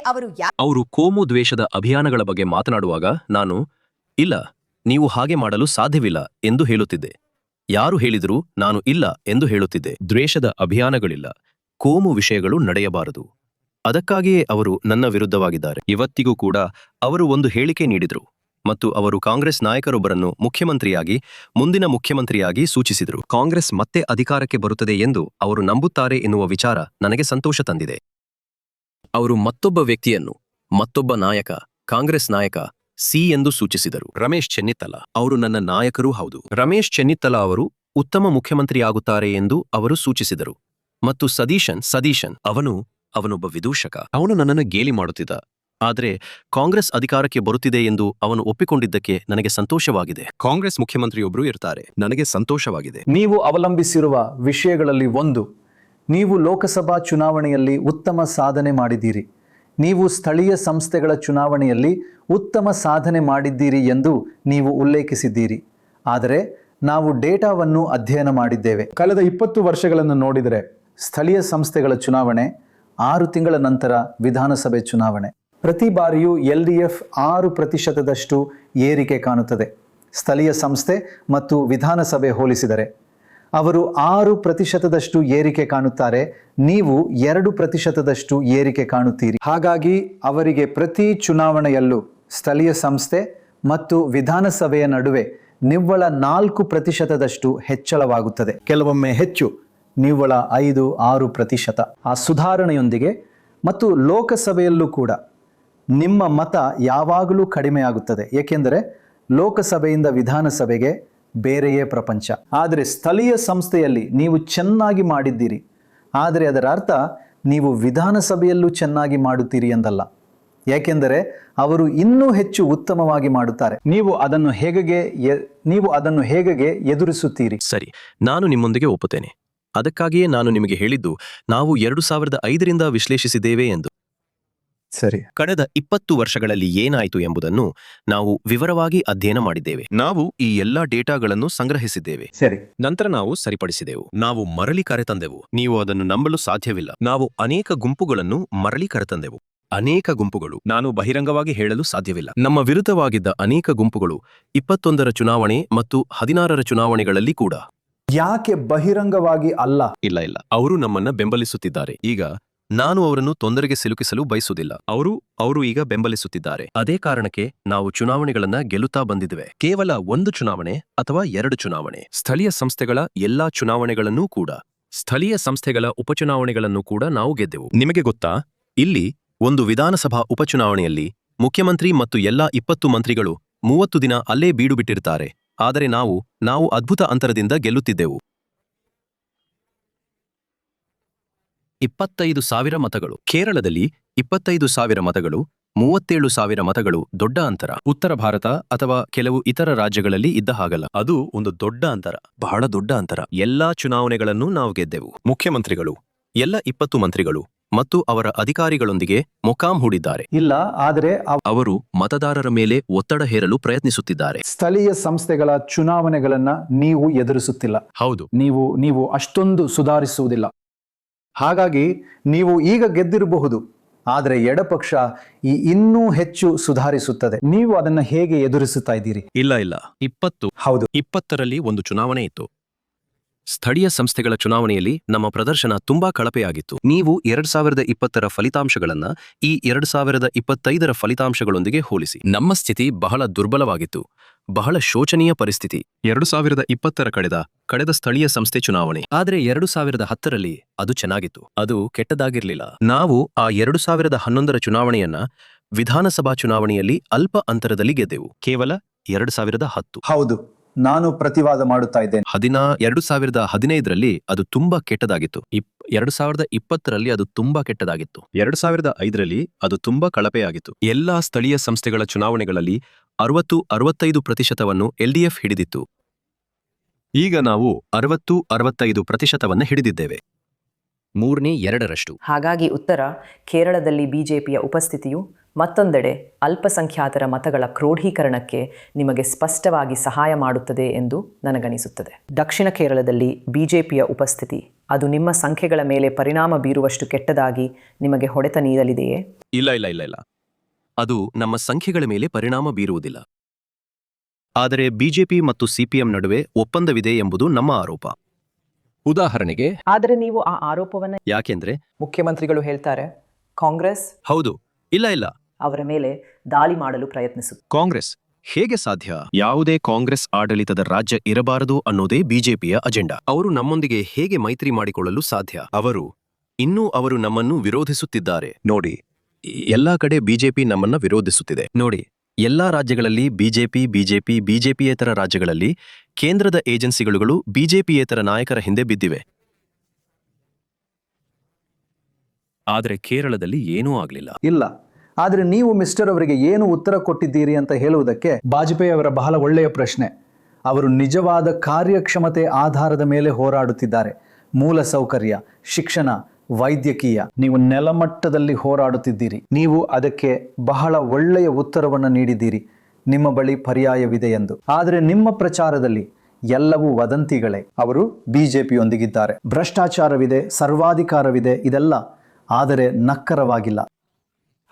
ಅವರು ಕೋಮು ದ್ವೇಷದ ಅಭಿಯಾನಗಳ ಬಗ್ಗೆ ಮಾತನಾಡುವಾಗ ನಾನು ಇಲ್ಲ, ನೀವು ಹಾಗೆ ಮಾಡಲು ಸಾಧ್ಯವಿಲ್ಲ ಎಂದು ಹೇಳುತ್ತಿದ್ದೆ. ಯಾರು ಹೇಳಿದರೂ ನಾನು ಇಲ್ಲ ಎಂದು ಹೇಳುತ್ತಿದ್ದೆ. ದ್ವೇಷದ ಅಭಿಯಾನಗಳಿಲ್ಲ, ಕೋಮು ವಿಷಯಗಳು ನಡೆಯಬಾರದು. ಅದಕ್ಕಾಗಿಯೇ ಅವರು ನನ್ನ ವಿರುದ್ಧವಾಗಿದ್ದಾರೆ. ಇವತ್ತಿಗೂ ಕೂಡ ಅವರು ಒಂದು ಹೇಳಿಕೆ ನೀಡಿದರು, ಮತ್ತು ಅವರು ಕಾಂಗ್ರೆಸ್ ನಾಯಕರೊಬ್ಬರನ್ನು ಮುಂದಿನ ಮುಖ್ಯಮಂತ್ರಿಯಾಗಿ ಸೂಚಿಸಿದರು. ಕಾಂಗ್ರೆಸ್ ಮತ್ತೆ ಅಧಿಕಾರಕ್ಕೆ ಬರುತ್ತದೆ ಎಂದು ಅವರು ನಂಬುತ್ತಾರೆ ಎನ್ನುವ ವಿಚಾರ ನನಗೆ ಸಂತೋಷ ತಂದಿದೆ. ಅವರು ಮತ್ತೊಬ್ಬ ವ್ಯಕ್ತಿಯನ್ನು, ಮತ್ತೊಬ್ಬ ನಾಯಕ, ಕಾಂಗ್ರೆಸ್ ನಾಯಕ ಸಿ ಎಂದು ಸೂಚಿಸಿದರು. ರಮೇಶ್ ಚೆನ್ನಿತ್ತಲ ಅವರು ನನ್ನ ನಾಯಕರೂ ಹೌದು. ರಮೇಶ್ ಚೆನ್ನಿತ್ತಲ ಅವರು ಉತ್ತಮ ಮುಖ್ಯಮಂತ್ರಿಯಾಗುತ್ತಾರೆ ಎಂದು ಅವರು ಸೂಚಿಸಿದರು. ಮತ್ತು ಸದೀಶನ್ ಅವನೊಬ್ಬ ವಿದೂಷಕ. ಅವನು ನನ್ನನ್ನು ಗೇಲಿ ಮಾಡುತ್ತಿದ್ದ. ಆದರೆ ಕಾಂಗ್ರೆಸ್ ಅಧಿಕಾರಕ್ಕೆ ಬರುತ್ತಿದೆ ಎಂದು ಅವನು ಒಪ್ಪಿಕೊಂಡಿದ್ದಕ್ಕೆ ನನಗೆ ಸಂತೋಷವಾಗಿದೆ. ಕಾಂಗ್ರೆಸ್ ಮುಖ್ಯಮಂತ್ರಿಯೊಬ್ಬರು ಇರ್ತಾರೆ, ನನಗೆ ಸಂತೋಷವಾಗಿದೆ. ನೀವು ಅವಲಂಬಿಸಿರುವ ವಿಷಯಗಳಲ್ಲಿ ಒಂದು, ನೀವು ಲೋಕಸಭಾ ಚುನಾವಣೆಯಲ್ಲಿ ಉತ್ತಮ ಸಾಧನೆ ಮಾಡಿದ್ದೀರಿ, ನೀವು ಸ್ಥಳೀಯ ಸಂಸ್ಥೆಗಳ ಚುನಾವಣೆಯಲ್ಲಿ ಉತ್ತಮ ಸಾಧನೆ ಮಾಡಿದ್ದೀರಿ ಎಂದು ನೀವು ಉಲ್ಲೇಖಿಸಿದ್ದೀರಿ. ಆದರೆ ನಾವು ಡೇಟಾವನ್ನು ಅಧ್ಯಯನ ಮಾಡಿದ್ದೇವೆ. ಕಳೆದ 20 ವರ್ಷಗಳನ್ನು ನೋಡಿದರೆ ಸ್ಥಳೀಯ ಸಂಸ್ಥೆಗಳ ಚುನಾವಣೆ, 6 ತಿಂಗಳ ನಂತರ ವಿಧಾನಸಭೆ ಚುನಾವಣೆ, ಪ್ರತಿ ಬಾರಿಯೂ LDF 6% ಏರಿಕೆ ಕಾಣುತ್ತದೆ. ಸ್ಥಳೀಯ ಸಂಸ್ಥೆ ಮತ್ತು ವಿಧಾನಸಭೆ ಹೋಲಿಸಿದರೆ ಅವರು 6% ಏರಿಕೆ ಕಾಣುತ್ತಾರೆ, ನೀವು 2% ಏರಿಕೆ ಕಾಣುತ್ತೀರಿ. ಹಾಗಾಗಿ ಅವರಿಗೆ ಪ್ರತಿ ಚುನಾವಣೆಯಲ್ಲೂ ಸ್ಥಳೀಯ ಸಂಸ್ಥೆ ಮತ್ತು ವಿಧಾನಸಭೆಯ ನಡುವೆ ನಿವ್ವಳ 4% ಹೆಚ್ಚಳವಾಗುತ್ತದೆ. ಕೆಲವೊಮ್ಮೆ ಹೆಚ್ಚು, ನಿವ್ವಳ 5-6%. ಆ ಸುಧಾರಣೆಯೊಂದಿಗೆ ಮತ್ತು ಲೋಕಸಭೆಯಲ್ಲೂ ಕೂಡ ನಿಮ್ಮ ಮತ ಯಾವಾಗಲೂ ಕಡಿಮೆಯಾಗುತ್ತದೆ, ಏಕೆಂದರೆ ಲೋಕಸಭೆಯಿಂದ ವಿಧಾನಸಭೆಗೆ ಬೇರೆಯೇ ಪ್ರಪಂಚ. ಆದರೆ ಸ್ಥಳೀಯ ಸಂಸ್ಥೆಯಲ್ಲಿ ನೀವು ಚೆನ್ನಾಗಿ ಮಾಡಿದ್ದೀರಿ, ಆದರೆ ಅದರ ಅರ್ಥ ನೀವು ವಿಧಾನಸಭೆಯಲ್ಲೂ ಚೆನ್ನಾಗಿ ಮಾಡುತ್ತೀರಿ ಎಂದಲ್ಲ, ಏಕೆಂದರೆ ಅವರು ಇನ್ನೂ ಹೆಚ್ಚು ಉತ್ತಮವಾಗಿ ಮಾಡುತ್ತಾರೆ. ನೀವು ಅದನ್ನು ಹೇಗೆ ಎದುರಿಸುತ್ತೀರಿ? ಸರಿ, ನಾನು ನಿಮ್ಮೊಂದಿಗೆ ಒಪ್ಪುತ್ತೇನೆ. ಅದಕ್ಕಾಗಿಯೇ ನಾನು ನಿಮಗೆ ಹೇಳಿದ್ದು ನಾವು 2005ರಿಂದ ವಿಶ್ಲೇಷಿಸಿದ್ದೇವೆ ಎಂದು. ಸರಿ. ಕಳೆದ 20 ವರ್ಷಗಳಲ್ಲಿ ಏನಾಯಿತು ಎಂಬುದನ್ನು ನಾವು ವಿವರವಾಗಿ ಅಧ್ಯಯನ ಮಾಡಿದ್ದೇವೆ. ನಾವು ಈ ಎಲ್ಲಾ ಡೇಟಾಗಳನ್ನು ಸಂಗ್ರಹಿಸಿದ್ದೇವೆ. ಸರಿ. ನಂತರ ನಾವು ಸರಿಪಡಿಸಿದೆವು. ನಾವು ಮರಳಿ ಕರೆತಂದೆವು. ನೀವು ಅದನ್ನು ನಂಬಲು ಸಾಧ್ಯವಿಲ್ಲ. ನಾವು ಅನೇಕ ಗುಂಪುಗಳನ್ನು ಮರಳಿ ಕರೆತಂದೆವು. ಅನೇಕ ಗುಂಪುಗಳು. ನಾನು ಬಹಿರಂಗವಾಗಿ ಹೇಳಲು ಸಾಧ್ಯವಿಲ್ಲ. ನಮ್ಮ ವಿರುದ್ಧವಾಗಿದ್ದ ಅನೇಕ ಗುಂಪುಗಳು 21ರ ಚುನಾವಣೆ ಮತ್ತು 16ರ ಚುನಾವಣೆಗಳಲ್ಲಿ ಕೂಡ. ಯಾಕೆ ಬಹಿರಂಗವಾಗಿ ಅಲ್ಲ? ಇಲ್ಲ, ಅವರು ನಮ್ಮನ್ನ ಬೆಂಬಲಿಸುತ್ತಿದ್ದಾರೆ. ಈಗ ನಾನು ಅವರನ್ನು ತೊಂದರೆಗೆ ಸಿಲುಕಿಸಲು ಬಯಸುವುದಿಲ್ಲ. ಅವರು ಈಗ ಬೆಂಬಲಿಸುತ್ತಿದ್ದಾರೆ. ಅದೇ ಕಾರಣಕ್ಕೆ ನಾವು ಚುನಾವಣೆಗಳನ್ನ ಗೆಲ್ಲುತ್ತಾ ಬಂದಿದ್ದೇವೆ. ಕೇವಲ 1 ಚುನಾವಣೆ ಅಥವಾ 2 ಚುನಾವಣೆ. ಸ್ಥಳೀಯ ಸಂಸ್ಥೆಗಳ ಎಲ್ಲಾ ಚುನಾವಣೆಗಳನ್ನೂ ಕೂಡ, ಸ್ಥಳೀಯ ಸಂಸ್ಥೆಗಳ ಉಪಚುನಾವಣೆಗಳನ್ನು ಕೂಡ ನಾವು ಗೆದ್ದೆವು. ನಿಮಗೆ ಗೊತ್ತಾ, ಇಲ್ಲಿ ಒಂದು ವಿಧಾನಸಭಾ ಉಪಚುನಾವಣೆಯಲ್ಲಿ ಮುಖ್ಯಮಂತ್ರಿ ಮತ್ತು ಎಲ್ಲಾ 20 ಮಂತ್ರಿಗಳು 30 ದಿನ ಅಲ್ಲೇ ಬೀಡು ಬಿಟ್ಟಿರುತ್ತಾರೆ. ಆದರೆ ನಾವು ಅದ್ಭುತ ಅಂತರದಿಂದ ಗೆಲ್ಲುತ್ತಿದ್ದೆವು. 25,000 ಮತಗಳು. ಕೇರಳದಲ್ಲಿ 25,000 ಮತಗಳು, 37,000 ಮತಗಳು ದೊಡ್ಡ ಅಂತರ. ಉತ್ತರ ಭಾರತ ಅಥವಾ ಕೆಲವು ಇತರ ರಾಜ್ಯಗಳಲ್ಲಿ ಇದ್ದ ಹಾಗಲ್ಲ. ಅದು ಒಂದು ದೊಡ್ಡ ಅಂತರ, ಬಹಳ ದೊಡ್ಡ ಅಂತರ. ಎಲ್ಲಾ ಚುನಾವಣೆಗಳನ್ನು ನಾವು ಗೆದ್ದೆವು. ಮುಖ್ಯಮಂತ್ರಿಗಳು, ಎಲ್ಲ 20 ಮಂತ್ರಿಗಳು ಮತ್ತು ಅವರ ಅಧಿಕಾರಿಗಳೊಂದಿಗೆ ಮೊಕ್ಕಾಂ ಹೂಡಿದ್ದಾರೆ. ಇಲ್ಲ, ಆದರೆ ಅವರು ಮತದಾರರ ಮೇಲೆ ಒತ್ತಡ ಹೇರಲು ಪ್ರಯತ್ನಿಸುತ್ತಿದ್ದಾರೆ. ಸ್ಥಳೀಯ ಸಂಸ್ಥೆಗಳ ಚುನಾವಣೆಗಳನ್ನ ನೀವು ಎದುರಿಸುತ್ತಿಲ್ಲ. ಹೌದು. ನೀವು ಅಷ್ಟೊಂದು ಸುಧಾರಿಸುವುದಿಲ್ಲ. ಹಾಗಾಗಿ ನೀವು ಈಗ ಗೆದ್ದಿರಬಹುದು, ಆದರೆ ಎಡಪಕ್ಷ ಇನ್ನೂ ಹೆಚ್ಚು ಸುಧಾರಿಸುತ್ತದೆ. ನೀವು ಅದನ್ನ ಹೇಗೆ ಎದುರಿಸುತ್ತಾ ಇದ್ದೀರಿ? ಇಲ್ಲ, 20ರಲ್ಲಿ ಒಂದು ಚುನಾವಣೆ ಇತ್ತು. ಸ್ಥಳೀಯ ಸಂಸ್ಥೆಗಳ ಚುನಾವಣೆಯಲ್ಲಿ ನಮ್ಮ ಪ್ರದರ್ಶನ ತುಂಬಾ ಕಳಪೆಯಾಗಿತ್ತು. ನೀವು 2020ರ ಫಲಿತಾಂಶಗಳನ್ನ ಈ 2025ರ ಫಲಿತಾಂಶಗಳೊಂದಿಗೆ ಹೋಲಿಸಿ. ನಮ್ಮ ಸ್ಥಿತಿ ಬಹಳ ದುರ್ಬಲವಾಗಿತ್ತು. ಬಹಳ ಶೋಚನೀಯ ಪರಿಸ್ಥಿತಿ. 2020ರ ಕಳೆದ ಸ್ಥಳೀಯ ಸಂಸ್ಥೆ ಚುನಾವಣೆ. ಆದರೆ 2010ರಲ್ಲಿ ಅದು ಚೆನ್ನಾಗಿತ್ತು. ಅದು ಕೆಟ್ಟದಾಗಿರ್ಲಿಲ್ಲ. ನಾವು ಆ 2011ರ ಚುನಾವಣೆಯನ್ನ ವಿಧಾನಸಭಾ ಚುನಾವಣೆಯಲ್ಲಿ ಅಲ್ಪ ಅಂತರದಲ್ಲಿ ಗೆದ್ದೆವು. ಕೇವಲ 2010. ಹೌದು, ನಾನು ಪ್ರತಿವಾದ ಮಾಡುತ್ತಾ ಇದ್ದೇನೆ. 2015ರಲ್ಲಿ ಅದು ತುಂಬಾ ಕೆಟ್ಟದಾಗಿತ್ತು. 2020ರಲ್ಲಿ ಅದು ತುಂಬಾ ಕೆಟ್ಟದಾಗಿತ್ತು. 2005ರಲ್ಲಿ ಅದು ತುಂಬಾ ಕಳಪೆಯಾಗಿತ್ತು. ಎಲ್ಲಾ ಸ್ಥಳೀಯ ಸಂಸ್ಥೆಗಳ ಚುನಾವಣೆಗಳಲ್ಲಿ 60-65% LDF ಹಿಡಿದಿತ್ತು. ಈಗ ನಾವು 60-65% ಹಿಡಿದಿದ್ದೇವೆ. 2/3. ಹಾಗಾಗಿ ಉತ್ತರ, ಕೇರಳದಲ್ಲಿ ಬಿಜೆಪಿಯ ಉಪಸ್ಥಿತಿಯು ಮತ್ತೊಂದೆಡೆ ಅಲ್ಪಸಂಖ್ಯಾತರ ಮತಗಳ ಕ್ರೋಢೀಕರಣಕ್ಕೆ ನಿಮಗೆ ಸ್ಪಷ್ಟವಾಗಿ ಸಹಾಯ ಮಾಡುತ್ತದೆ ಎಂದು ನನಗನಿಸುತ್ತದೆ. ದಕ್ಷಿಣ ಕೇರಳದಲ್ಲಿ ಬಿಜೆಪಿಯ ಉಪಸ್ಥಿತಿ ಅದು ನಿಮ್ಮ ಸಂಖ್ಯೆಗಳ ಮೇಲೆ ಪರಿಣಾಮ ಬೀರುವಷ್ಟು ಕೆಟ್ಟದಾಗಿ ನಿಮಗೆ ಹೊಡೆತ ನೀಡಲಿದೆಯೇ? ಇಲ್ಲ. ಅದು ನಮ್ಮ ಸಂಖ್ಯೆಗಳ ಮೇಲೆ ಪರಿಣಾಮ ಬೀರುವುದಿಲ್ಲ. ಆದರೆ ಬಿಜೆಪಿ ಮತ್ತು ಸಿಪಿಎಂ ನಡುವೆ ಒಪ್ಪಂದವಿದೆ ಎಂಬುದು ನಮ್ಮ ಆರೋಪ. ಉದಾಹರಣೆಗೆ, ಆದರೆ ನೀವು ಆ ಆರೋಪವನ್ನ ಯಾಕೆಂದ್ರೆ ಮುಖ್ಯಮಂತ್ರಿಗಳು ಹೇಳ್ತಾರೆ ಕಾಂಗ್ರೆಸ್. ಹೌದು. ಇಲ್ಲ. ಅವರ ಮೇಲೆ ದಾಳಿ ಮಾಡಲು ಪ್ರಯತ್ನಿಸುತ್ತೆ. ಕಾಂಗ್ರೆಸ್ ಹೇಗೆ ಸಾಧ್ಯ? ಯಾವುದೇ ಕಾಂಗ್ರೆಸ್ ಆಡಳಿತದ ರಾಜ್ಯ ಇರಬಾರದು ಅನ್ನೋದೇ ಬಿಜೆಪಿಯ ಅಜೆಂಡಾ. ಅವರು ನಮ್ಮೊಂದಿಗೆ ಹೇಗೆ ಮೈತ್ರಿ ಮಾಡಿಕೊಳ್ಳಲು ಸಾಧ್ಯ? ಅವರು ನಮ್ಮನ್ನು ವಿರೋಧಿಸುತ್ತಿದ್ದಾರೆ. ನೋಡಿ, ಎಲ್ಲಾ ಕಡೆ ಬಿಜೆಪಿ ನಮ್ಮನ್ನ ವಿರೋಧಿಸುತ್ತಿದೆ. ನೋಡಿ, ಎಲ್ಲಾ ರಾಜ್ಯಗಳಲ್ಲಿ ಬಿಜೆಪಿಯೇತರ ರಾಜ್ಯಗಳಲ್ಲಿ ಕೇಂದ್ರದ ಏಜೆನ್ಸಿಗಳು ಬಿಜೆಪಿಯೇತರ ನಾಯಕರ ಹಿಂದೆ ಬಿದ್ದಿವೆ. ಆದರೆ ಕೇರಳದಲ್ಲಿ ಏನೂ ಆಗಲಿಲ್ಲ. ಇಲ್ಲ, ಆದರೆ ನೀವು ಮಿಸ್ಟರ್ ಅವರಿಗೆ ಏನು ಉತ್ತರ ಕೊಟ್ಟಿದ್ದೀರಿ ಅಂತ ಹೇಳುವುದಕ್ಕೆ ವಾಜಪೇಯಿ ಅವರ ಬಹಳ ಒಳ್ಳೆಯ ಪ್ರಶ್ನೆ. ಅವರು ನಿಜವಾದ ಕಾರ್ಯಕ್ಷಮತೆ ಆಧಾರದ ಮೇಲೆ ಹೋರಾಡುತ್ತಿದ್ದಾರೆ. ಮೂಲ ಸೌಕರ್ಯ, ಶಿಕ್ಷಣ, ವೈದ್ಯಕೀಯ. ನೀವು ನೆಲಮಟ್ಟದಲ್ಲಿ ಹೋರಾಡುತ್ತಿದ್ದೀರಿ. ನೀವು ಅದಕ್ಕೆ ಬಹಳ ಒಳ್ಳೆಯ ಉತ್ತರವನ್ನು ನೀಡಿದ್ದೀರಿ. ನಿಮ್ಮ ಬಳಿ ಪರ್ಯಾಯವಿದೆ ಎಂದು. ಆದರೆ ನಿಮ್ಮ ಪ್ರಚಾರದಲ್ಲಿ ಎಲ್ಲವೂ ವದಂತಿಗಳೇ. ಅವರು ಬಿಜೆಪಿಯೊಂದಿಗಿದ್ದಾರೆ. ಭ್ರಷ್ಟಾಚಾರವಿದೆ, ಸರ್ವಾಧಿಕಾರವಿದೆ, ಇದೆಲ್ಲ. ಆದರೆ ನಕ್ಕರವಾಗಿಲ್ಲ.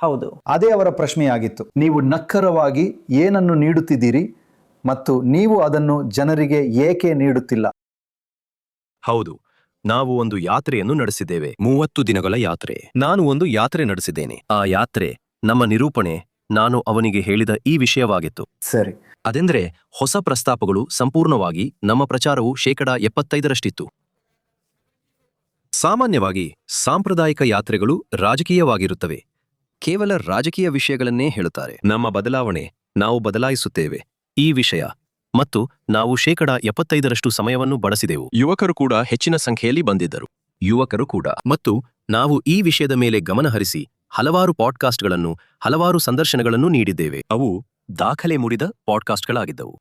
ಹೌದು, ಅದೇ ಅವರ ಪ್ರಶ್ನೆಯಾಗಿತ್ತು. ನೀವು ನಕ್ಕರವಾಗಿ ಏನನ್ನು ನೀಡುತ್ತಿದ್ದೀರಿ ಮತ್ತು ನೀವು ಅದನ್ನು ಜನರಿಗೆ ಏಕೆ ನೀಡುತ್ತಿಲ್ಲ? ಹೌದು, ನಾವು ಒಂದು ಯಾತ್ರೆಯನ್ನು ನಡೆಸಿದ್ದೇವೆ. 30 ದಿನಗಳ ಯಾತ್ರೆ. ನಾನು ಒಂದು ಯಾತ್ರೆ ನಡೆಸಿದ್ದೇನೆ. ಆ ಯಾತ್ರೆ, ನಮ್ಮ ನಿರೂಪಣೆ, ನಾನು ಅವನಿಗೆ ಹೇಳಿದ ಈ ವಿಷಯವಾಗಿತ್ತು. ಸರಿ. ಅದೆಂದರೆ, ಹೊಸ ಪ್ರಸ್ತಾಪಗಳು ಸಂಪೂರ್ಣವಾಗಿ ನಮ್ಮ ಪ್ರಚಾರವು 75%ರಷ್ಟಿತ್ತು. ಸಾಮಾನ್ಯವಾಗಿ ಸಾಂಪ್ರದಾಯಿಕ ಯಾತ್ರೆಗಳು ರಾಜಕೀಯವಾಗಿರುತ್ತವೆ. ಕೇವಲ ರಾಜಕೀಯ ವಿಷಯಗಳನ್ನೇ ಹೇಳುತ್ತಾರೆ. ನಮ್ಮ ಬದಲಾವಣೆ, ನಾವು ಬದಲಾಯಿಸುತ್ತೇವೆ ಈ ವಿಷಯ, ಮತ್ತು ನಾವು 75% ಸಮಯವನ್ನು ಬಳಸಿದೆವು. ಯುವಕರು ಕೂಡ ಹೆಚ್ಚಿನ ಸಂಖ್ಯೆಯಲ್ಲಿ ಬಂದಿದ್ದರು. ಮತ್ತು ನಾವು ಈ ವಿಷಯದ ಮೇಲೆ ಗಮನಹರಿಸಿ ಹಲವಾರು ಪಾಡ್ಕಾಸ್ಟ್ಗಳನ್ನು, ಹಲವಾರು ಸಂದರ್ಶನಗಳನ್ನು ನೀಡಿದ್ದೇವೆ. ಅವು ದಾಖಲೆ ಮುರಿದ ಪಾಡ್ಕಾಸ್ಟ್ಗಳಾಗಿದ್ದವು.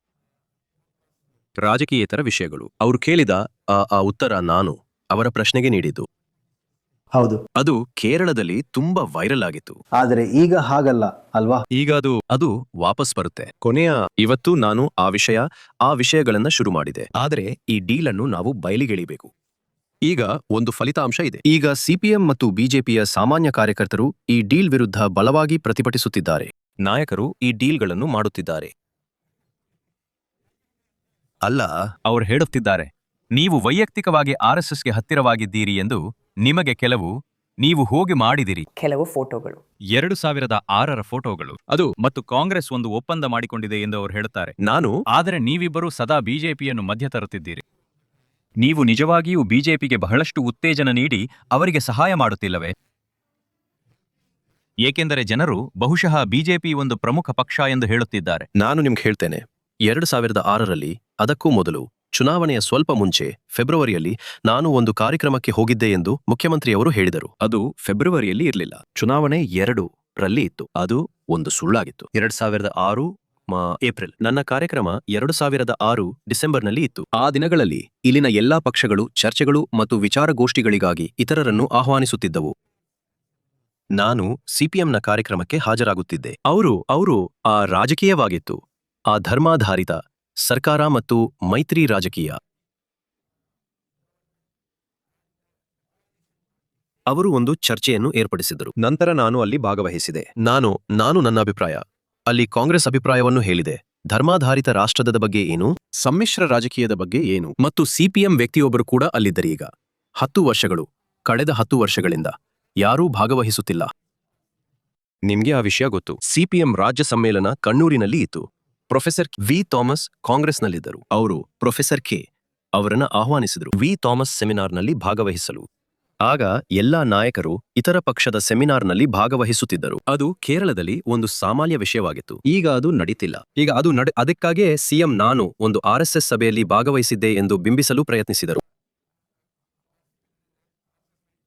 ರಾಜಕೀಯೇತರ ವಿಷಯಗಳು. ಅವರು ಕೇಳಿದ ಆ ಉತ್ತರ ನಾನು ಅವರ ಪ್ರಶ್ನೆಗೆ ನೀಡಿದ್ದು. ಹೌದು, ಅದು ಕೇರಳದಲ್ಲಿ ತುಂಬಾ ವೈರಲ್ ಆಗಿತ್ತು. ಆದರೆ ಈಗ ಹಾಗಲ್ಲ ಅಲ್ವಾ? ಈಗ ಅದು ವಾಪಸ್ ಬರುತ್ತೆ. ಇವತ್ತು ನಾನು ಆ ವಿಷಯಗಳನ್ನ ಶುರು ಮಾಡಿದೆ. ಆದರೆ ಈ ಡೀಲ್ ಅನ್ನು ನಾವು ಬಯಲಿಗೆಳಿಬೇಕು. ಈಗ ಒಂದು ಫಲಿತಾಂಶ ಇದೆ. ಈಗ ಸಿಪಿಎಂ ಮತ್ತು ಬಿಜೆಪಿಯ ಸಾಮಾನ್ಯ ಕಾರ್ಯಕರ್ತರು ಈ ಡೀಲ್ ವಿರುದ್ಧ ಬಲವಾಗಿ ಪ್ರತಿಭಟಿಸುತ್ತಿದ್ದಾರೆ. ನಾಯಕರು ಈ ಡೀಲ್ಗಳನ್ನು ಮಾಡುತ್ತಿದ್ದಾರೆ. ಅಲ್ಲ, ಅವರು ಹೇಳುತ್ತಿದ್ದಾರೆ, ನೀವು ವೈಯಕ್ತಿಕವಾಗಿ ಆರ್ಎಸ್ಎಸ್ಗೆ ಹತ್ತಿರವಾಗಿದ್ದೀರಿ ಎಂದು ನಿಮಗೆ ನೀವು ಹೋಗಿ ಮಾಡಿದಿರಿ. ಕೆಲವು ಫೋಟೋಗಳು 2006ರ ಫೋಟೋಗಳು ಅದು ಮತ್ತು ಕಾಂಗ್ರೆಸ್ ಒಂದು ಒಪ್ಪಂದ ಮಾಡಿಕೊಂಡಿದೆ ಎಂದು ಅವರು ಹೇಳುತ್ತಾರೆ. ಆದರೆ ನೀವಿಬ್ಬರು ಸದಾ ಬಿಜೆಪಿಯನ್ನು ಮಧ್ಯ ತರುತ್ತಿದ್ದೀರಿ. ನೀವು ನಿಜವಾಗಿಯೂ ಬಿಜೆಪಿಗೆ ಬಹಳಷ್ಟು ಉತ್ತೇಜನ ನೀಡಿ ಅವರಿಗೆ ಸಹಾಯ ಮಾಡುತ್ತಿಲ್ಲವೇ? ಏಕೆಂದರೆ ಜನರು ಬಹುಶಃ ಬಿಜೆಪಿ ಒಂದು ಪ್ರಮುಖ ಪಕ್ಷ ಎಂದು ಹೇಳುತ್ತಿದ್ದಾರೆ. ನಾನು ನಿಮ್ಗೆ ಹೇಳ್ತೇನೆ, 2006ರಲ್ಲಿ ಅದಕ್ಕೂ ಮೊದಲು ಚುನಾವಣೆಯ ಸ್ವಲ್ಪ ಮುಂಚೆ ಫೆಬ್ರವರಿಯಲ್ಲಿ ನಾನು ಒಂದು ಕಾರ್ಯಕ್ರಮಕ್ಕೆ ಹೋಗಿದ್ದೆ ಎಂದು ಮುಖ್ಯಮಂತ್ರಿಯವರು ಹೇಳಿದರು. ಅದು ಫೆಬ್ರವರಿಯಲ್ಲಿ ಇರಲಿಲ್ಲ, ಚುನಾವಣೆ 2ರಲ್ಲಿ ಇತ್ತು. ಅದು ಒಂದು ಸುಳ್ಳಾಗಿತ್ತು. 2006 ಏಪ್ರಿಲ್. ನನ್ನ ಕಾರ್ಯಕ್ರಮ 2006 ಡಿಸೆಂಬರ್ನಲ್ಲಿ ಇತ್ತು. ಆ ದಿನಗಳಲ್ಲಿ ಇಲ್ಲಿನ ಎಲ್ಲಾ ಪಕ್ಷಗಳು ಚರ್ಚೆಗಳು ಮತ್ತು ವಿಚಾರಗೋಷ್ಠಿಗಳಿಗಾಗಿ ಇತರರನ್ನು ಆಹ್ವಾನಿಸುತ್ತಿದ್ದವು. ನಾನು ಸಿಪಿಎಂನ ಕಾರ್ಯಕ್ರಮಕ್ಕೆ ಹಾಜರಾಗುತ್ತಿದ್ದೆ. ಅವರು ಆ ರಾಜಕೀಯವಾಗಿತ್ತು, ಆ ಧರ್ಮಾಧಾರಿತ ಸರ್ಕಾರ ಮತ್ತು ಮೈತ್ರಿ ರಾಜಕೀಯ. ಅವರು ಒಂದು ಚರ್ಚೆಯನ್ನು ಏರ್ಪಡಿಸಿದರು. ನಂತರ ನಾನು ಅಲ್ಲಿ ಭಾಗವಹಿಸಿದೆ. ನಾನು ನನ್ನ ಅಭಿಪ್ರಾಯ, ಅಲ್ಲಿ ಕಾಂಗ್ರೆಸ್ ಅಭಿಪ್ರಾಯವನ್ನು ಹೇಳಿದೆ. ಧರ್ಮಾಧಾರಿತ ರಾಷ್ಟ್ರದ ಬಗ್ಗೆ ಏನು, ಸಮ್ಮಿಶ್ರ ರಾಜಕೀಯದ ಬಗ್ಗೆ ಏನು, ಮತ್ತು ಸಿಪಿಎಂ ವ್ಯಕ್ತಿಯೊಬ್ಬರು ಕೂಡ ಅಲ್ಲಿದ್ದರೀಗ. 10 ವರ್ಷಗಳು, ಕಳೆದ 10 ವರ್ಷಗಳಿಂದ ಯಾರೂ ಭಾಗವಹಿಸುತ್ತಿಲ್ಲ. ನಿಮ್ಗೆ ಆ ವಿಷಯ ಗೊತ್ತು. ಸಿಪಿಎಂ ರಾಜ್ಯ ಸಮ್ಮೇಳನ ಕಣ್ಣೂರಿನಲ್ಲಿ ಇತ್ತು. ಪ್ರೊಫೆಸರ್ ವಿ ಥಾಮಸ್ ಕಾಂಗ್ರೆಸ್ನಲ್ಲಿದ್ದರು. ಅವರು ಪ್ರೊಫೆಸರ್ ಕೆ ಅವರನ್ನ ಆಹ್ವಾನಿಸಿದರು ವಿ ಥಾಮಸ್ ಸೆಮಿನಾರ್ನಲ್ಲಿ ಭಾಗವಹಿಸಲು. ಆಗ ಎಲ್ಲಾ ನಾಯಕರು ಇತರ ಪಕ್ಷದ ಸೆಮಿನಾರ್ನಲ್ಲಿ ಭಾಗವಹಿಸುತ್ತಿದ್ದರು. ಅದು ಕೇರಳದಲ್ಲಿ ಒಂದು ಸಾಮಾನ್ಯ ವಿಷಯವಾಗಿತ್ತು. ಈಗ ಅದು ನಡೀತಿಲ್ಲ. ಅದಕ್ಕಾಗಿಯೇ ಸಿಎಂ ನಾನು ಒಂದು ಆರ್ಎಸ್ಎಸ್ ಸಭೆಯಲ್ಲಿ ಭಾಗವಹಿಸಿದ್ದೆ ಎಂದು ಬಿಂಬಿಸಲು ಪ್ರಯತ್ನಿಸಿದರು.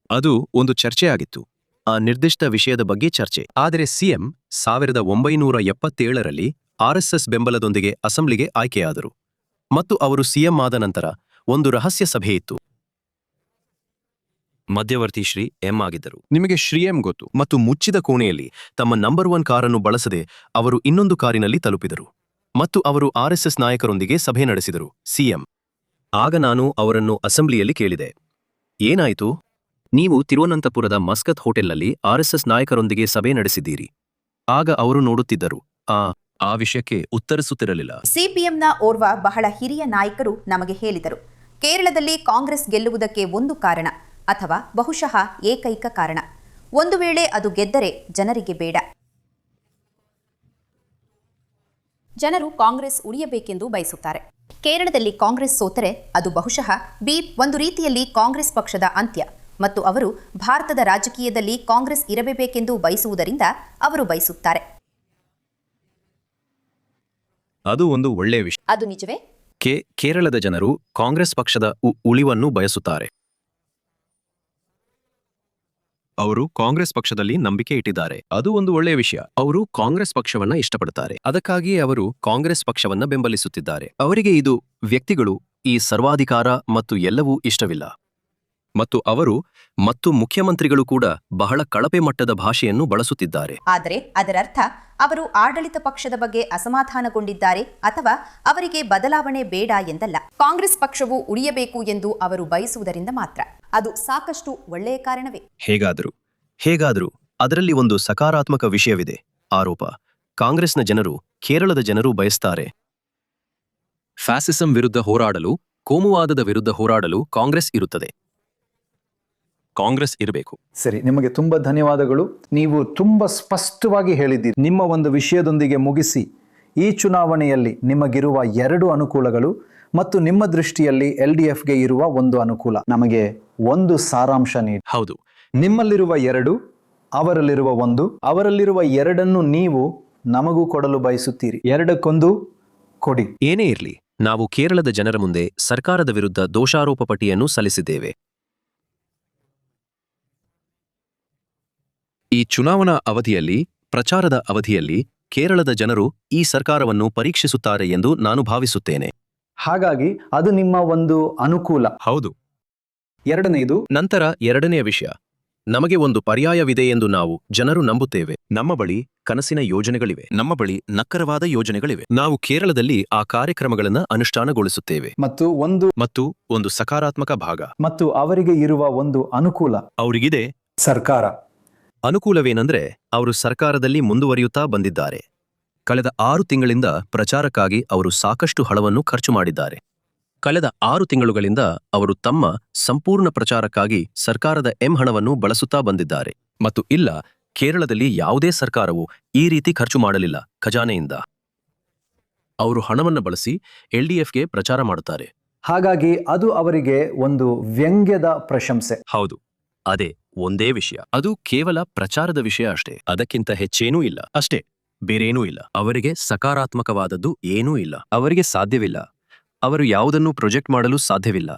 ಅದು ಒಂದು ಚರ್ಚೆಯಾಗಿತ್ತು, ಆ ನಿರ್ದಿಷ್ಟ ವಿಷಯದ ಬಗ್ಗೆ ಚರ್ಚೆ. ಆದರೆ ಸಿಎಂ 1977ರಲ್ಲಿ ಆರ್ಎಸ್ಎಸ್ ಬೆಂಬಲದೊಂದಿಗೆ ಅಸೆಂಬ್ಲಿಗೆ ಆಯ್ಕೆಯಾದರು ಮತ್ತು ಅವರು ಸಿಎಂ ಆದ ನಂತರ ಒಂದು ರಹಸ್ಯ ಸಭೆಯಿತ್ತು. ಮಧ್ಯವರ್ತಿ ಶ್ರೀ ಎಂ ಆಗಿದ್ದರು. ನಿಮಗೆ ಶ್ರೀ ಎಂ ಗೊತ್ತು. ಮತ್ತು ಮುಚ್ಚಿದ ಕೋಣೆಯಲ್ಲಿ ತಮ್ಮ ನಂಬರ್ 1 ಕಾರನ್ನು ಬಳಸದೆ ಅವರು ಇನ್ನೊಂದು ಕಾರಿನಲ್ಲಿ ತಲುಪಿದರು ಮತ್ತು ಅವರು ಆರ್ಎಸ್ಎಸ್ ನಾಯಕರೊಂದಿಗೆ ಸಭೆ ನಡೆಸಿದರು. ಸಿಎಂ. ಆಗ ನಾನು ಅವರನ್ನು ಅಸೆಂಬ್ಲಿಯಲ್ಲಿ ಕೇಳಿದೆ, ಏನಾಯಿತು? ನೀವು ತಿರುವನಂತಪುರದ ಮಸ್ಕತ್ ಹೋಟೆಲ್ನಲ್ಲಿ ಆರ್ಎಸ್ಎಸ್ ನಾಯಕರೊಂದಿಗೆ ಸಭೆ ನಡೆಸಿದ್ದೀರಿ. ಆಗ ಅವರು ನೋಡುತ್ತಿದ್ದರು, ಆ ವಿಷಯಕ್ಕೆ ಉತ್ತರಿಸುತ್ತಿರಲಿಲ್ಲ. ಸಿಪಿಎಂನ ಓರ್ವ ಬಹಳ ಹಿರಿಯ ನಾಯಕರು ನಮಗೆ ಹೇಳಿದರು, ಕೇರಳದಲ್ಲಿ ಕಾಂಗ್ರೆಸ್ ಗೆಲ್ಲುವುದಕ್ಕೆ ಒಂದು ಕಾರಣ ಅಥವಾ ಬಹುಶಃ ಏಕೈಕ ಕಾರಣ. ಒಂದು ವೇಳೆ ಅದು ಗೆದ್ದರೆ ಜನರಿಗೆ ಬೇಡ. ಜನರು ಕಾಂಗ್ರೆಸ್ ಉಳಿಯಬೇಕೆಂದು ಬಯಸುತ್ತಾರೆ. ಕೇರಳದಲ್ಲಿ ಕಾಂಗ್ರೆಸ್ ಸೋತರೆ ಅದು ಬಹುಶಃ ಒಂದು ರೀತಿಯಲ್ಲಿ ಕಾಂಗ್ರೆಸ್ ಪಕ್ಷದ ಅಂತ್ಯ ಮತ್ತು ಅವರು ಭಾರತದ ರಾಜಕೀಯದಲ್ಲಿ ಕಾಂಗ್ರೆಸ್ ಇರಬೇಕೆಂದು ಬಯಸುವುದರಿಂದ ಅವರು ಬಯಸುತ್ತಾರೆ. ಅದು ಒಂದು ಒಳ್ಳೆಯ ವಿಷಯ. ಅದು ನಿಜವೇ? ಕೇರಳದ ಜನರು ಕಾಂಗ್ರೆಸ್ ಪಕ್ಷದ ಉಳಿವನ್ನು ಬಯಸುತ್ತಾರೆ. ಅವರು ಕಾಂಗ್ರೆಸ್ ಪಕ್ಷದಲ್ಲಿ ನಂಬಿಕೆ ಇಟ್ಟಿದ್ದಾರೆ. ಅದು ಒಂದು ಒಳ್ಳೆಯ ವಿಷಯ. ಅವರು ಕಾಂಗ್ರೆಸ್ ಪಕ್ಷವನ್ನ ಇಷ್ಟಪಡುತ್ತಾರೆ. ಅದಕ್ಕಾಗಿಯೇ ಅವರು ಕಾಂಗ್ರೆಸ್ ಪಕ್ಷವನ್ನ ಬೆಂಬಲಿಸುತ್ತಿದ್ದಾರೆ. ಅವರಿಗೆ ಇದು ವ್ಯಕ್ತಿಗಳು, ಈ ಸರ್ವಾಧಿಕಾರ ಮತ್ತು ಎಲ್ಲವೂ ಇಷ್ಟವಿಲ್ಲ. ಮತ್ತು ಅವರು ಮತ್ತು ಮುಖ್ಯಮಂತ್ರಿಗಳು ಕೂಡ ಬಹಳ ಕಳಪೆ ಮಟ್ಟದ ಭಾಷೆಯನ್ನು ಬಳಸುತ್ತಿದ್ದಾರೆ. ಆದರೆ ಅದರರ್ಥ ಅವರು ಆಡಳಿತ ಪಕ್ಷದ ಬಗ್ಗೆ ಅಸಮಾಧಾನಗೊಂಡಿದ್ದಾರೆ ಅಥವಾ ಅವರಿಗೆ ಬದಲಾವಣೆ ಬೇಡ ಎಂದಲ್ಲ. ಕಾಂಗ್ರೆಸ್ ಪಕ್ಷವು ಉಳಿಯಬೇಕು ಎಂದು ಅವರು ಬಯಸುವುದರಿಂದ ಮಾತ್ರ. ಅದು ಸಾಕಷ್ಟು ಒಳ್ಳೆಯ ಕಾರಣವೇ. ಹೇಗಾದರೂ ಅದರಲ್ಲಿ ಒಂದು ಸಕಾರಾತ್ಮಕ ವಿಷಯವಿದೆ. ಆರೋಪ: ಕಾಂಗ್ರೆಸ್ನ ಜನರು, ಕೇರಳದ ಜನರು ಬಯಸ್ತಾರೆ. ಫ್ಯಾಸಿಸಂ ವಿರುದ್ಧ ಹೋರಾಡಲು, ಕೋಮುವಾದದ ವಿರುದ್ಧ ಹೋರಾಡಲು ಕಾಂಗ್ರೆಸ್ ಇರುತ್ತದೆ. ಕಾಂಗ್ರೆಸ್ ಇರಬೇಕು. ಸರಿ, ನಿಮಗೆ ತುಂಬಾ ಧನ್ಯವಾದಗಳು. ನೀವು ತುಂಬಾ ಸ್ಪಷ್ಟವಾಗಿ ಹೇಳಿದ್ದೀರಿ. ನಿಮ್ಮ ಒಂದು ವಿಷಯದೊಂದಿಗೆ ಮುಗಿಸಿ, ಈ ಚುನಾವಣೆಯಲ್ಲಿ ನಿಮಗಿರುವ 2 ಅನುಕೂಲಗಳು ಮತ್ತು ನಿಮ್ಮ ದೃಷ್ಟಿಯಲ್ಲಿ LDFಗೆ ಇರುವ ಒಂದು ಅನುಕೂಲ. ನಮಗೆ ಒಂದು ಸಾರಾಂಶ ನೀಡಿ. ಹೌದು, ನಿಮ್ಮಲ್ಲಿರುವ 2, ಅವರಲ್ಲಿರುವ 1, ಅವರಲ್ಲಿರುವ 2 ನೀವು ನಮಗೂ ಕೊಡಲು ಬಯಸುತ್ತೀರಿ. 2ಕ್ಕೊಂದು ಕೊಡಿ. ಏನೇ ಇರಲಿ, ನಾವು ಕೇರಳದ ಜನರ ಮುಂದೆ ಸರ್ಕಾರದ ವಿರುದ್ಧ ದೋಷಾರೋಪ ಪಟ್ಟಿಯನ್ನು ಸಲ್ಲಿಸಿದ್ದೇವೆ. ಈ ಚುನಾವಣಾ ಅವಧಿಯಲ್ಲಿ, ಪ್ರಚಾರದ ಅವಧಿಯಲ್ಲಿ ಕೇರಳದ ಜನರು ಈ ಸರ್ಕಾರವನ್ನು ಪರೀಕ್ಷಿಸುತ್ತಾರೆ ಎಂದು ನಾನು ಭಾವಿಸುತ್ತೇನೆ. ಹಾಗಾಗಿ ಅದು ನಿಮ್ಮ ಒಂದು ಅನುಕೂಲ. ಹೌದು, ಎರಡನೆಯದು, ನಂತರ ಎರಡನೆಯ ವಿಷಯ, ನಮಗೆ ಒಂದು ಪರ್ಯಾಯವಿದೆ ಎಂದು ನಾವು ಜನರು ನಂಬುತ್ತೇವೆ. ನಮ್ಮ ಬಳಿ ಕನಸಿನ ಯೋಜನೆಗಳಿವೆ, ನಮ್ಮ ಬಳಿ ನಕ್ಕರವಾದ ಯೋಜನೆಗಳಿವೆ. ನಾವು ಕೇರಳದಲ್ಲಿ ಆ ಕಾರ್ಯಕ್ರಮಗಳನ್ನು ಅನುಷ್ಠಾನಗೊಳಿಸುತ್ತೇವೆ. ಮತ್ತು ಒಂದು ಸಕಾರಾತ್ಮಕ ಭಾಗ, ಮತ್ತು ಅವರಿಗೆ ಇರುವ ಒಂದು ಅನುಕೂಲ ಅವರಿಗಿದೆ. ಸರ್ಕಾರ. ಅನುಕೂಲವೇನೆಂದ್ರೆ ಅವರು ಸರ್ಕಾರದಲ್ಲಿ ಮುಂದುವರಿಯುತ್ತಾ ಬಂದಿದ್ದಾರೆ. ಕಳೆದ 6 ತಿಂಗಳಿಂದ ಪ್ರಚಾರಕ್ಕಾಗಿ ಅವರು ಸಾಕಷ್ಟು ಹಣವನ್ನು ಖರ್ಚು ಮಾಡಿದ್ದಾರೆ. ಕಳೆದ 6 ತಿಂಗಳುಗಳಿಂದ ಅವರು ತಮ್ಮ ಸಂಪೂರ್ಣ ಪ್ರಚಾರಕ್ಕಾಗಿ ಸರ್ಕಾರದ ಹಣವನ್ನು ಬಳಸುತ್ತಾ ಬಂದಿದ್ದಾರೆ. ಮತ್ತು ಇಲ್ಲ, ಕೇರಳದಲ್ಲಿ ಯಾವುದೇ ಸರ್ಕಾರವು ಈ ರೀತಿ ಖರ್ಚು ಮಾಡಲಿಲ್ಲ ಖಜಾನೆಯಿಂದ. ಅವರು ಹಣವನ್ನು ಬಳಸಿ LDFಗೆ ಪ್ರಚಾರ ಮಾಡುತ್ತಾರೆ. ಹಾಗಾಗಿ ಅದು ಅವರಿಗೆ ಒಂದು ವ್ಯಂಗ್ಯದ ಪ್ರಶಂಸೆ. ಹೌದು, ಅದೇ ಒಂದೇ ವಿಷಯ. ಅದು ಕೇವಲ ಪ್ರಚಾರದ ವಿಷಯ ಅಷ್ಟೇ, ಅದಕ್ಕಿಂತ ಹೆಚ್ಚೇನೂ ಇಲ್ಲ. ಅಷ್ಟೇ, ಬೇರೇನೂ ಇಲ್ಲ. ಅವರಿಗೆ ಸಕಾರಾತ್ಮಕವಾದದ್ದು ಏನೂ ಇಲ್ಲ. ಅವರಿಗೆ ಸಾಧ್ಯವಿಲ್ಲ. ಅವರು ಯಾವುದನ್ನು ಪ್ರೊಜೆಕ್ಟ್ ಮಾಡಲು ಸಾಧ್ಯವಿಲ್ಲ.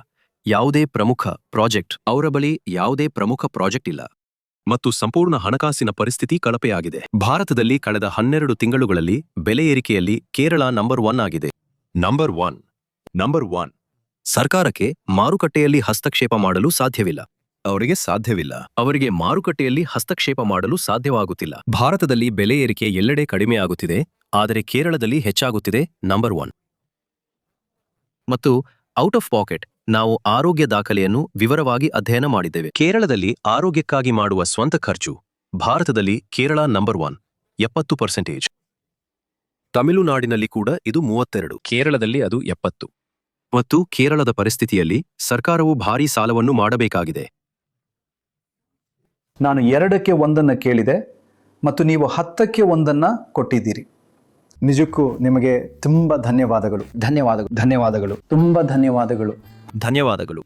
ಯಾವುದೇ ಪ್ರಮುಖ ಪ್ರಾಜೆಕ್ಟ್, ಅವರ ಬಳಿ ಯಾವುದೇ ಪ್ರಮುಖ ಪ್ರಾಜೆಕ್ಟ್ ಇಲ್ಲ. ಮತ್ತು ಸಂಪೂರ್ಣ ಹಣಕಾಸಿನ ಪರಿಸ್ಥಿತಿ ಕಳಪೆಯಾಗಿದೆ. ಭಾರತದಲ್ಲಿ ಕಳೆದ 12 ತಿಂಗಳುಗಳಲ್ಲಿ ಬೆಲೆ ಏರಿಕೆಯಲ್ಲಿ ಕೇರಳ ನಂಬರ್ 1 ಆಗಿದೆ. ನಂಬರ್ 1. ಸರ್ಕಾರಕ್ಕೆ ಮಾರುಕಟ್ಟೆಯಲ್ಲಿ ಹಸ್ತಕ್ಷೇಪ ಮಾಡಲು ಸಾಧ್ಯವಿಲ್ಲ. ಅವರಿಗೆ ಸಾಧ್ಯವಿಲ್ಲ. ಅವರಿಗೆ ಮಾರುಕಟ್ಟೆಯಲ್ಲಿ ಹಸ್ತಕ್ಷೇಪ ಮಾಡಲು ಸಾಧ್ಯವಾಗುತ್ತಿಲ್ಲ. ಭಾರತದಲ್ಲಿ ಬೆಲೆ ಏರಿಕೆ ಎಲ್ಲೆಡೆ ಕಡಿಮೆಯಾಗುತ್ತಿದೆ, ಆದರೆ ಕೇರಳದಲ್ಲಿ ಹೆಚ್ಚಾಗುತ್ತಿದೆ. ನಂಬರ್ 1. ಮತ್ತು ಔಟ್ ಆಫ್ ಪಾಕೆಟ್, ನಾವು ಆರೋಗ್ಯ ದಾಖಲೆಯನ್ನು ವಿವರವಾಗಿ ಅಧ್ಯಯನ ಮಾಡಿದ್ದೇವೆ. ಕೇರಳದಲ್ಲಿ ಆರೋಗ್ಯಕ್ಕಾಗಿ ಮಾಡುವ ಸ್ವಂತ ಖರ್ಚು, ಭಾರತದಲ್ಲಿ ಕೇರಳ ನಂಬರ್ 1, 70%. ತಮಿಳುನಾಡಿನಲ್ಲಿ ಕೂಡ ಇದು 32, ಕೇರಳದಲ್ಲಿ ಅದು 70. ಮತ್ತು ಕೇರಳದ ಪರಿಸ್ಥಿತಿಯಲ್ಲಿ ಸರ್ಕಾರವು ಭಾರೀ ಸಾಲವನ್ನು ಮಾಡಬೇಕಾಗಿದೆ. ನಾನು 2ಕ್ಕೆ 1 ಕೇಳಿದೆ ಮತ್ತು ನೀವು 10ಕ್ಕೆ 1 ಕೊಟ್ಟಿದ್ದೀರಿ. ನಿಜಕ್ಕೂ ನಿಮಗೆ ತುಂಬ ಧನ್ಯವಾದಗಳು. ಧನ್ಯವಾದಗಳು. ತುಂಬ ಧನ್ಯವಾದಗಳು. ಧನ್ಯವಾದಗಳು.